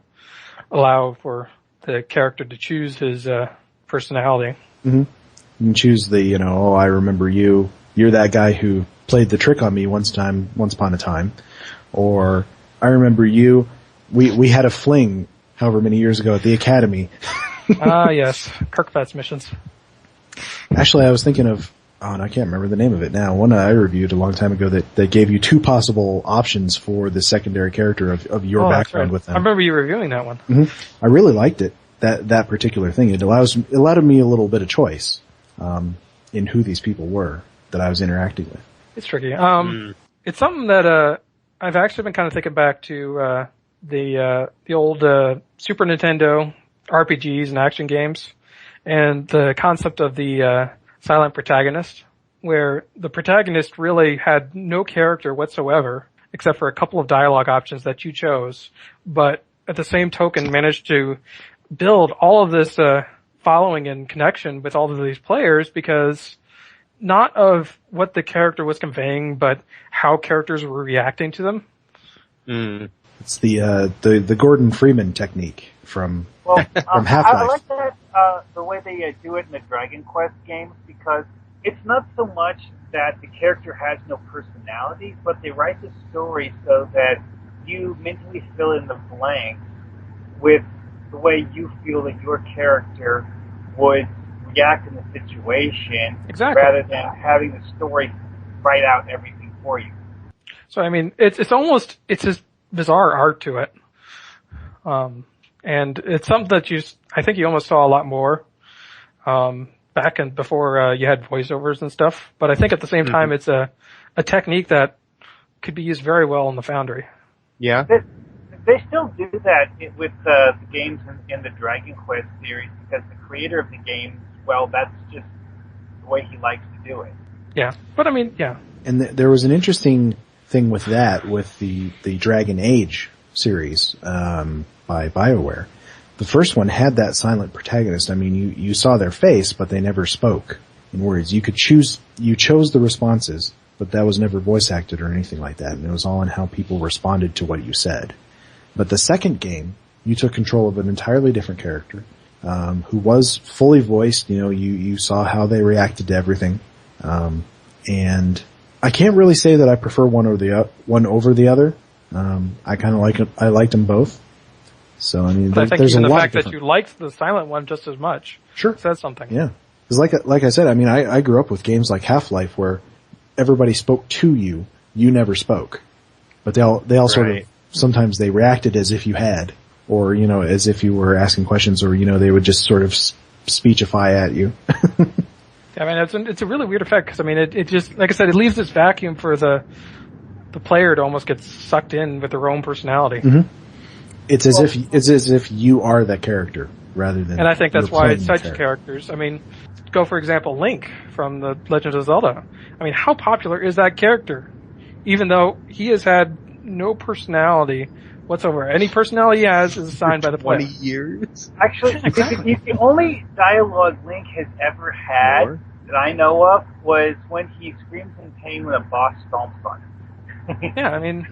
allow for the character to choose his personality. Mm-hmm. You can choose the, I remember you. You're that guy who played the trick on me once upon a time. Or, I remember you. We had a fling however many years ago at the academy. Yes. Kirkfat's missions. Actually, I was thinking of, and I can't remember the name of it now. One I reviewed a long time ago that gave you 2 possible options for the secondary character of your background with them. I remember you reviewing that one. Mm-hmm. I really liked it. That particular thing. It allowed me a little bit of choice, in who these people were that I was interacting with. It's tricky. It's something that, I've actually been kind of thinking back to, the old, Super Nintendo RPGs and action games, and the concept of the, silent protagonist, where the protagonist really had no character whatsoever, except for a couple of dialogue options that you chose, but at the same token managed to build all of this following and connection with all of these players because not of what the character was conveying, but how characters were reacting to them. It's the Gordon Freeman technique from Half-Life. I like that the way they do it in the Dragon Quest games because it's not so much that the character has no personality, but they write the story so that you mentally fill in the blanks with the way you feel that your character would react in the situation, exactly, rather than having the story write out everything for you. So I mean, it's this bizarre art to it, and it's something that I think you almost saw a lot more back before you had voiceovers and stuff. But I think at the same time, it's a technique that could be used very well in the Foundry. Yeah. They still do that with the games in the Dragon Quest series because the creator of the games, well, that's just the way he likes to do it. Yeah, but I mean, yeah. And there was an interesting thing with that, with the Dragon Age series by BioWare. The first one had that silent protagonist. I mean, you saw their face, but they never spoke in words. You chose the responses, but that was never voice acted or anything like that. And it was all in how people responded to what you said. But the second game, you took control of an entirely different character, who was fully voiced. You saw how they reacted to everything. And I can't really say that I prefer one over the other. I kind of I liked them both. So I mean, but I think there's even a the lot fact that you liked the silent one just as much, sure, says something. Yeah, because like I said, I mean, I grew up with games like Half-Life where everybody spoke to you, you never spoke, but they all right. Sort of sometimes they reacted as if you had, or as if you were asking questions, or they would just sort of speechify at you. I mean, it's a really weird effect because I mean, it just, like I said, it leaves this vacuum for the player to almost get sucked in with their own personality. Mm-hmm. It's as if you are that character rather than. And I think that's why it's such character. characters. I mean, go for example, Link from the Legend of Zelda. I mean, how popular is that character? Even though he has had no personality whatsoever. Any personality he has is assigned by the player. 20 years. Actually, the only dialogue Link has ever had that I know of was when he screams in pain when a boss stomps on him. Yeah, I mean,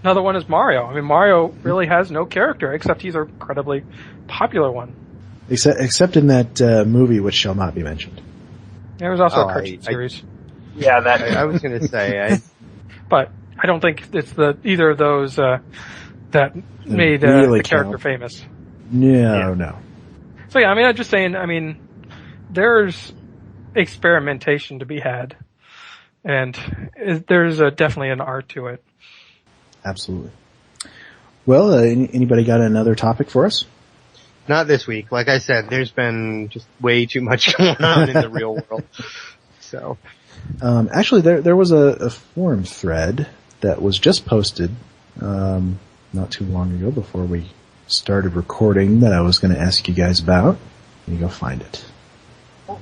another one is Mario. I mean, Mario really has no character, except he's an incredibly popular one. Except in that movie, which shall not be mentioned. There was also a cartoon series. Yeah, that. I was going to say. But I don't think it's either of those that made really the character famous. No. So yeah, I mean, I'm just saying, I mean, there's experimentation to be had. And there's definitely an art to it. Absolutely. Well, anybody got another topic for us? Not this week. Like I said, there's been just way too much going on in the real world. So, actually, there was a forum thread that was just posted not too long ago before we started recording that I was going to ask you guys about. Let me go find it. Well,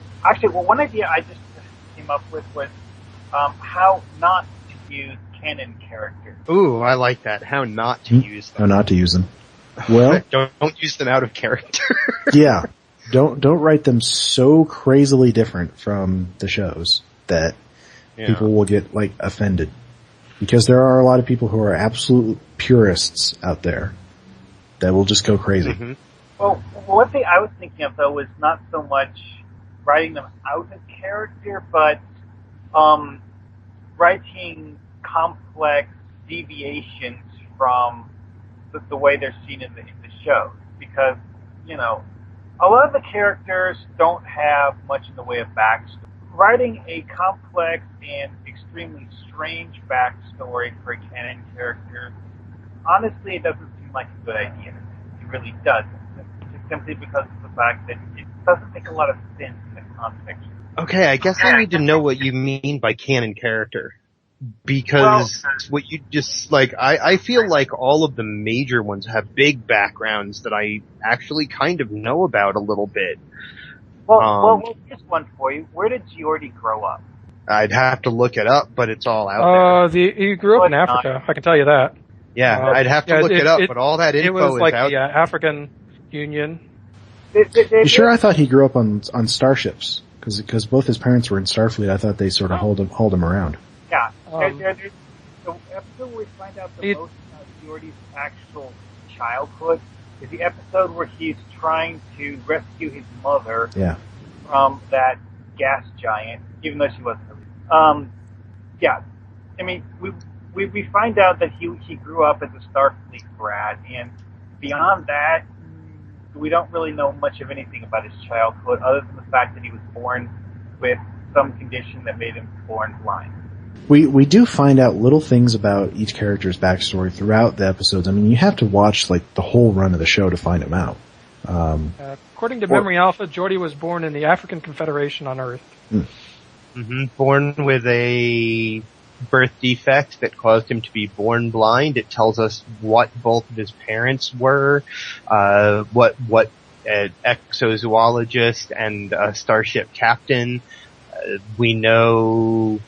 one idea I just came up with was how not to use canon characters. Ooh, I like that. How not to use them. How not to use them. Well, don't use them out of character. Yeah. Don't write them so crazily different from the shows that people will get like offended. Because there are a lot of people who are absolute purists out there that will just go crazy. Mm-hmm. Well, one thing I was thinking of though was not so much writing them out of character, but writing complex deviations from the way they're seen in the shows. Because, you know, a lot of the characters don't have much in the way of backstory. Writing a complex and extremely strange backstory for a canon character, honestly, it doesn't seem like a good idea. It really doesn't. Just simply because of the fact that it doesn't make a lot of sense in the context. Okay, I guess I need to know what you mean by canon character. Because what you just, like, I feel like all of the major ones have big backgrounds that I actually kind of know about a little bit. Well, here's one for you. Where did Geordie grow up? I'd have to look it up, but it's all out there. He grew up in Africa, I can tell you that. Yeah, I'd have to look it up, but all that info is out. It was like the African Union. You sure? I thought he grew up on starships, because both his parents were in Starfleet. I thought they sort of hold him around. Yeah, the episode where we find out the most about Geordie's actual childhood is the episode where he's trying to rescue his mother from that gas giant, even though she wasn't. I mean, we find out that he grew up as a Starfleet brat, and beyond that, we don't really know much of anything about his childhood, other than the fact that he was born with some condition that made him born blind. We do find out little things about each character's backstory throughout the episodes. I mean, you have to watch like the whole run of the show to find them out. According to Memory Alpha, Geordie was born in the African Confederation on Earth. Mm-hmm. Born with a birth defect that caused him to be born blind. It tells us what both of his parents were, what an exozoologist and a starship captain. We know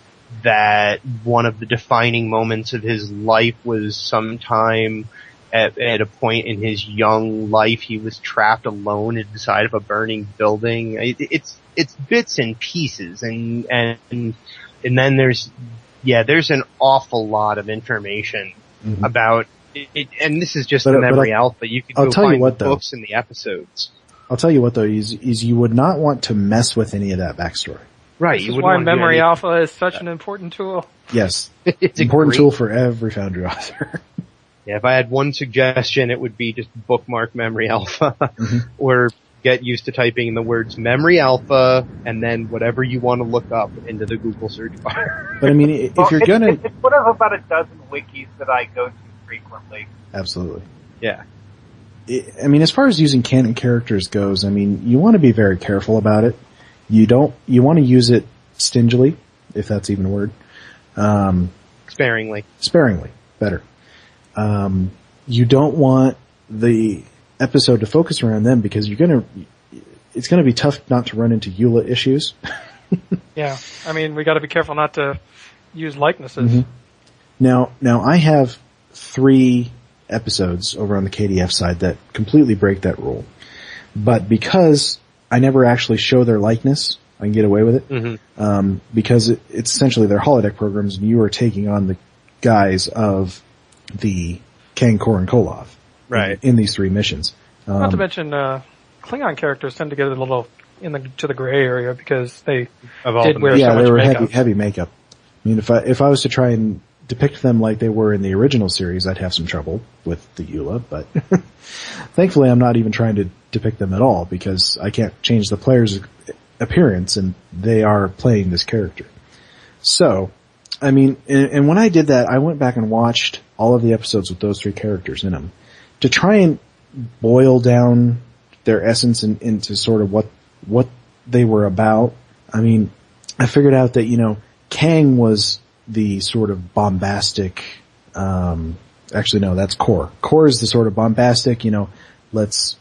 that one of the defining moments of his life was sometime at a point in his young life he was trapped alone inside of a burning building. It's bits and pieces, and then there's an awful lot of information about it, and this is just the Memory Alpha. You can go find the books and the episodes. I'll tell you what though, is you would not want to mess with any of that backstory. Right. This is why Memory Alpha is such an important tool. Yes. It's an important tool for every Foundry author. Yeah, if I had one suggestion, it would be just bookmark Memory Alpha, or get used to typing in the words Memory Alpha and then whatever you want to look up into the Google search bar. But I mean, if you're gonna... It's one of about a dozen wikis that I go to frequently. Absolutely. Yeah. I mean, as far as using canon characters goes, I mean, you want to be very careful about it. You want to use it stingily, if that's even a word. Sparingly. Sparingly. Better. You don't want the episode to focus around them because it's gonna be tough not to run into EULA issues. Yeah. I mean, we gotta be careful not to use likenesses. Mm-hmm. Now I have 3 episodes over on the KDF side that completely break that rule. But because I never actually show their likeness, I can get away with it. Mm-hmm. Because it's essentially their holodeck programs, and you are taking on the guise of the Kang, Kor, and Koloth. Right. In these 3 missions. Not to mention, Klingon characters tend to get a little to the gray area because they did wear so much they were makeup. heavy makeup. I mean, if I was to try and depict them like they were in the original series, I'd have some trouble with the EULA, but thankfully I'm not even trying to depict them at all because I can't change the player's appearance and they are playing this character. So, I mean, and when I did that, I went back and watched all of the episodes with those 3 characters in them to try and boil down their essence into sort of what they were about. I mean, I figured out that, Kang was the sort of bombastic, actually no, that's Kor. Kor is the sort of bombastic, let's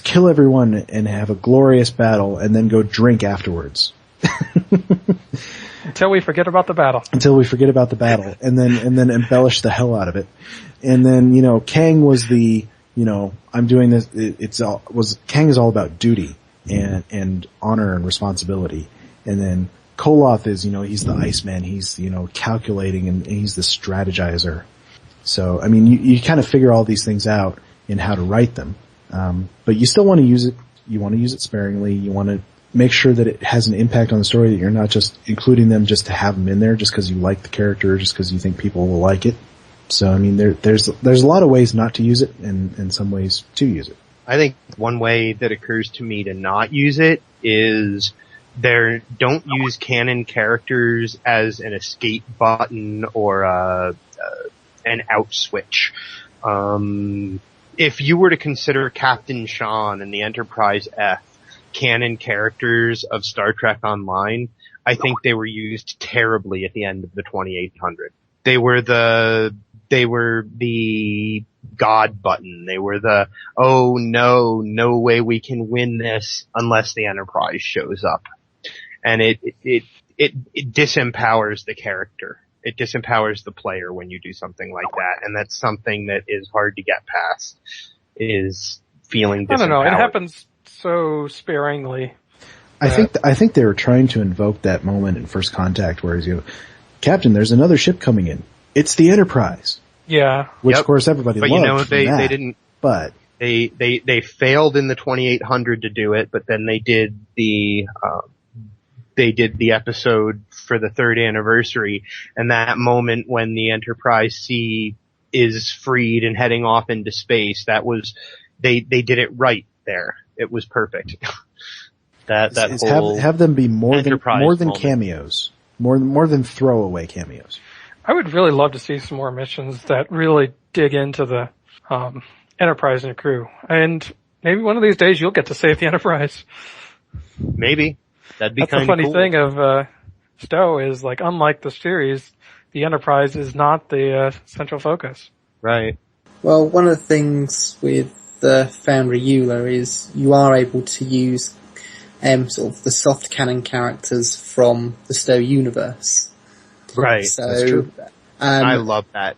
kill everyone and have a glorious battle and then go drink afterwards. Until we forget about the battle. And then embellish the hell out of it. And then, Kang was the, I'm doing this, Kang is all about duty and honor and responsibility. And then Koloth is, he's the Iceman, he's, calculating and he's the strategizer. So, I mean, you kind of figure all these things out in how to write them. But you still want to use it, you want to use it sparingly, you want to make sure that it has an impact on the story, that you're not just including them just to have them in there just because you like the character, just because you think people will like it. So, I mean, there's a lot of ways not to use it and some ways to use it. I think one way that occurs to me to not use it is don't use canon characters as an escape button or an out switch. If you were to consider Captain Sean and the Enterprise F canon characters of Star Trek Online, I think they were used terribly at the end of the 2800. They were the God button. They were the, oh no way we can win this unless the Enterprise shows up. And it disempowers the character. It disempowers the player when you do something like that. And that's something that is hard to get past, is feeling disempowered. I don't know. It happens so sparingly. I think they were trying to invoke that moment in First Contact where he's Captain, there's another ship coming in. It's the Enterprise. Yeah. Which of course everybody loved. But they didn't. But they failed in the 2800 to do it, but then they did the episode for the 3rd anniversary, and that moment when the Enterprise C is freed and heading off into space, that was, they did it right there. It was perfect. that whole have them be more than moment. cameos, more than throwaway cameos. I would really love to see some more missions that really dig into the Enterprise and crew. And maybe one of these days you'll get to save the Enterprise. Maybe. That'd be kind of cool. That's the funny thing of STO is, like, unlike the series, the Enterprise is not the central focus. Right. Well, one of the things with the Foundry EULA is you are able to use sort of the soft canon characters from the STO universe. Right. So, that's true. I love that.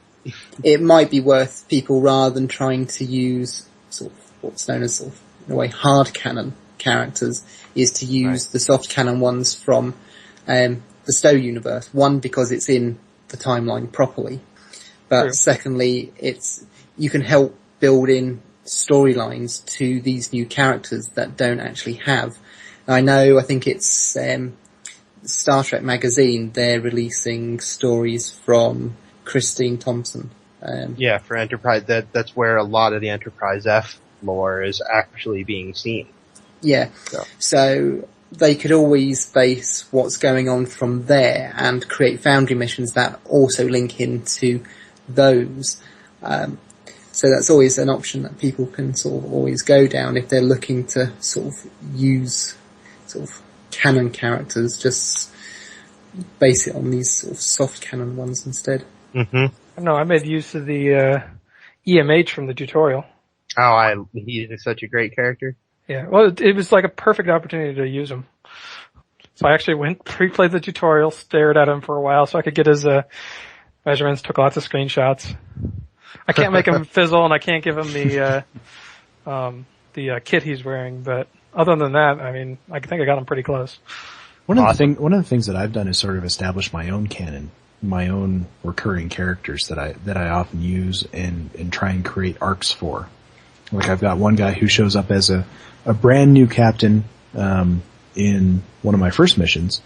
It might be worth people, rather than trying to use sort of what's known as sort of, in a way, hard canon characters, is to use the soft canon ones from the STO universe. One, because it's in the timeline properly, but secondly, you can help build in storylines to these new characters that don't actually have. I think it's Star Trek magazine, they're releasing stories from Christine Thompson. For Enterprise, that's where a lot of the Enterprise F lore is actually being seen. Yeah, so they could always base what's going on from there and create Foundry missions that also link into those. So that's always an option that people can sort of always go down if they're looking to sort of use sort of canon characters, just base it on these sort of soft canon ones instead. Mm-hmm. No, I made use of the EMH from the tutorial. Oh, he's such a great character. Yeah, well, it was like a perfect opportunity to use him. So I actually replayed the tutorial, stared at him for a while so I could get his measurements, took lots of screenshots. I can't make him fizzle, and I can't give him the kit he's wearing, but other than that, I mean, I think I got him pretty close. One of the things that I've done is sort of establish my own canon, my own recurring characters that I often use and try and create arcs for. Like I've got one guy who shows up as a brand new captain in one of my first missions,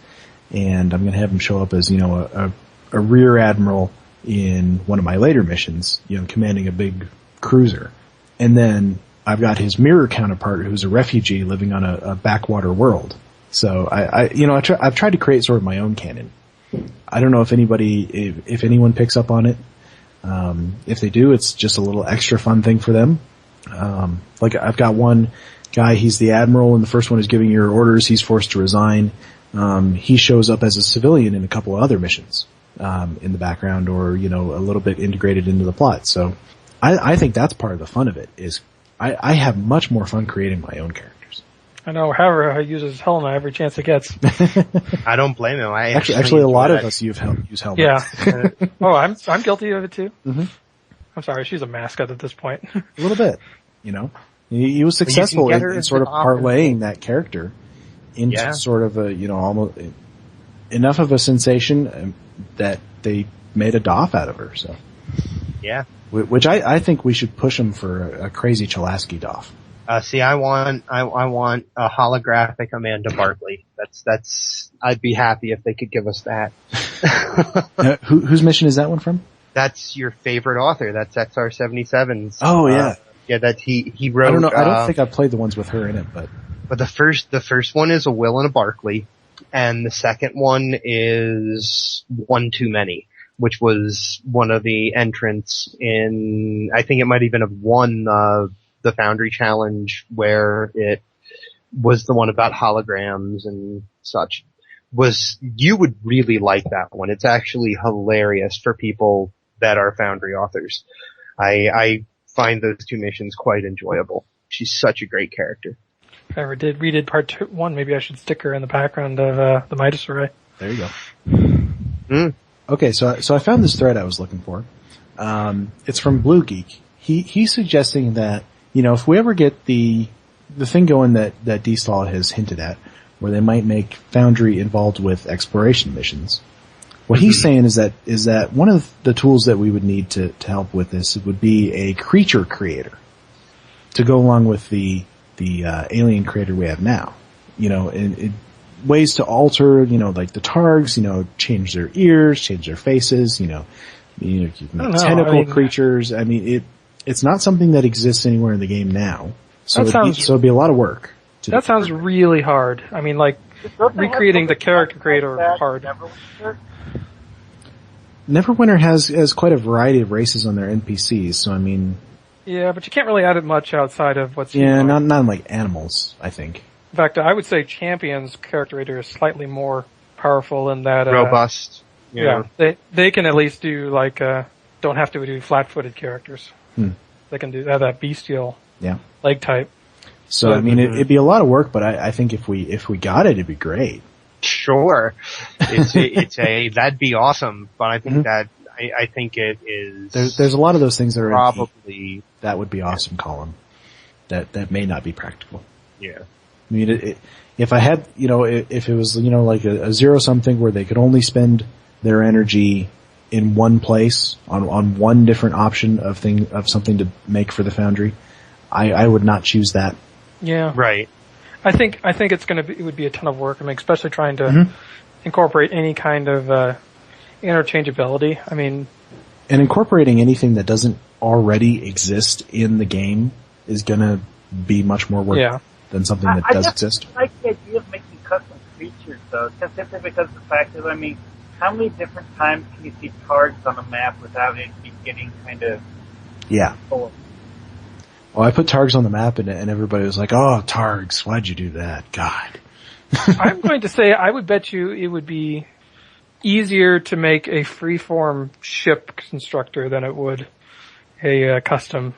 and I'm going to have him show up as, you know, a rear admiral in one of my later missions, you know, commanding a big cruiser. And then I've got his mirror counterpart who's a refugee living on a backwater world. So I've tried to create sort of my own canon. I don't know if anyone picks up on it. If they do, it's just a little extra fun thing for them. Like I've got one guy, he's the admiral, and the first one is giving your orders. He's forced to resign. He shows up as a civilian in a couple of other missions, in the background, or, you know, a little bit integrated into the plot. So I think that's part of the fun of it, is I have much more fun creating my own characters. I know Havraha uses Helena every chance he gets. I don't blame him. I actually a lot of us use helmets. Yeah. Oh, I'm guilty of it too. Mm-hmm. I'm sorry, she's a mascot at this point. A little bit, you know. He was successful in sort of parlaying that character into sort of a, you know, almost enough of a sensation that they made a doff out of her. So, yeah, which I think we should push him for a crazy Chalaski doff. See, I want a holographic Amanda Barkley. That's I'd be happy if they could give us that. Whose mission is that one from? That's your favorite author. That's XR77's. Oh yeah. Yeah, that he wrote. I don't know. I don't think I've played the ones with her in it, but the first one is a Will and a Barkley, and the second one is One Too Many, which was one of the entrants in. I think it might even have won the Foundry Challenge, where it was the one about holograms and such. You would really like that one. It's actually hilarious for people that are Foundry authors. I find those two missions quite enjoyable. She's such a great character. If I ever redid part 1, maybe I should stick her in the background of the Midas Array. There you go. Okay, so I found this thread I was looking for. It's from Blue Geek. He's suggesting that, you know, if we ever get the thing going that D-Stall has hinted at, where they might make Foundry involved with exploration missions. What he's saying is that one of the tools that we would need to help with this would be a creature creator to go along with the alien creator we have now. You know, ways to alter, you know, like the Targs, you know, change their ears, change their faces, you know, tentacle creatures. I mean, it's not something that exists anywhere in the game now. So it'd be a lot of work. That sounds really hard. I mean, like, recreating the character creator hard. Neverwinter has quite a variety of races on their NPCs, so I mean... Yeah, but you can't really add it much outside of what's... Yeah, not like animals, I think. In fact, I would say Champion's character creator is slightly more powerful in that... robust. Yeah, they can at least do, like, don't have to do flat-footed characters. They can have that bestial leg type. So, I mean, it'd be a lot of work, but I think if we got it, it'd be great. Sure. That'd be awesome, but I think I think it is. There's a lot of those things that are probably that would be awesome, Colin. That may not be practical. Yeah. I mean, if I had, you know, if it was, you know, like a zero-sum thing where they could only spend their energy in one place on one different option of something to make for the Foundry, I would not choose that. Yeah. Right. I think it would be a ton of work. I mean, especially trying to incorporate any kind of interchangeability. I mean, and incorporating anything that doesn't already exist in the game is going to be much more work than something that does exist. I like the idea of making custom creatures, though, just simply because the fact is, I mean, how many different times can you see targets on a map without it getting kind of full? Well, I put Targs on the map, and everybody was like, "Oh, Targs, why'd you do that? God." I'm going to say I would bet you it would be easier to make a freeform ship constructor than it would a custom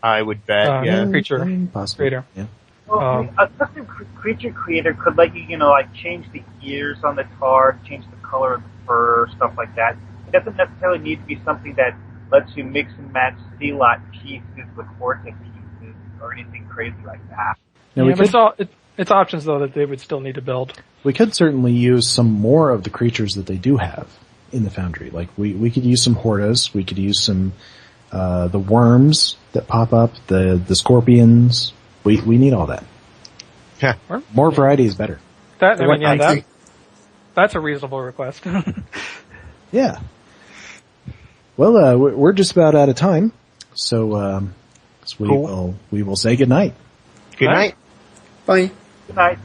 I would bet, yeah. creature Possibly. creator. Yeah. Well, a custom creature creator could let you, like change the ears on the tar, change the color of the fur, stuff like that. It doesn't necessarily need to be something that lets you mix and match C-lot pieces with Vortex pieces or anything crazy like that. Now, It's options though that they would still need to build. we could certainly use some more of the creatures that they do have in the Foundry. Like we could use some Hordas, we could use some the worms that pop up, the scorpions. We need all that. Yeah. More variety is better. That's a reasonable request. Yeah. Well, we're just about out of time, so we will say good night. Good night. Bye. Good night.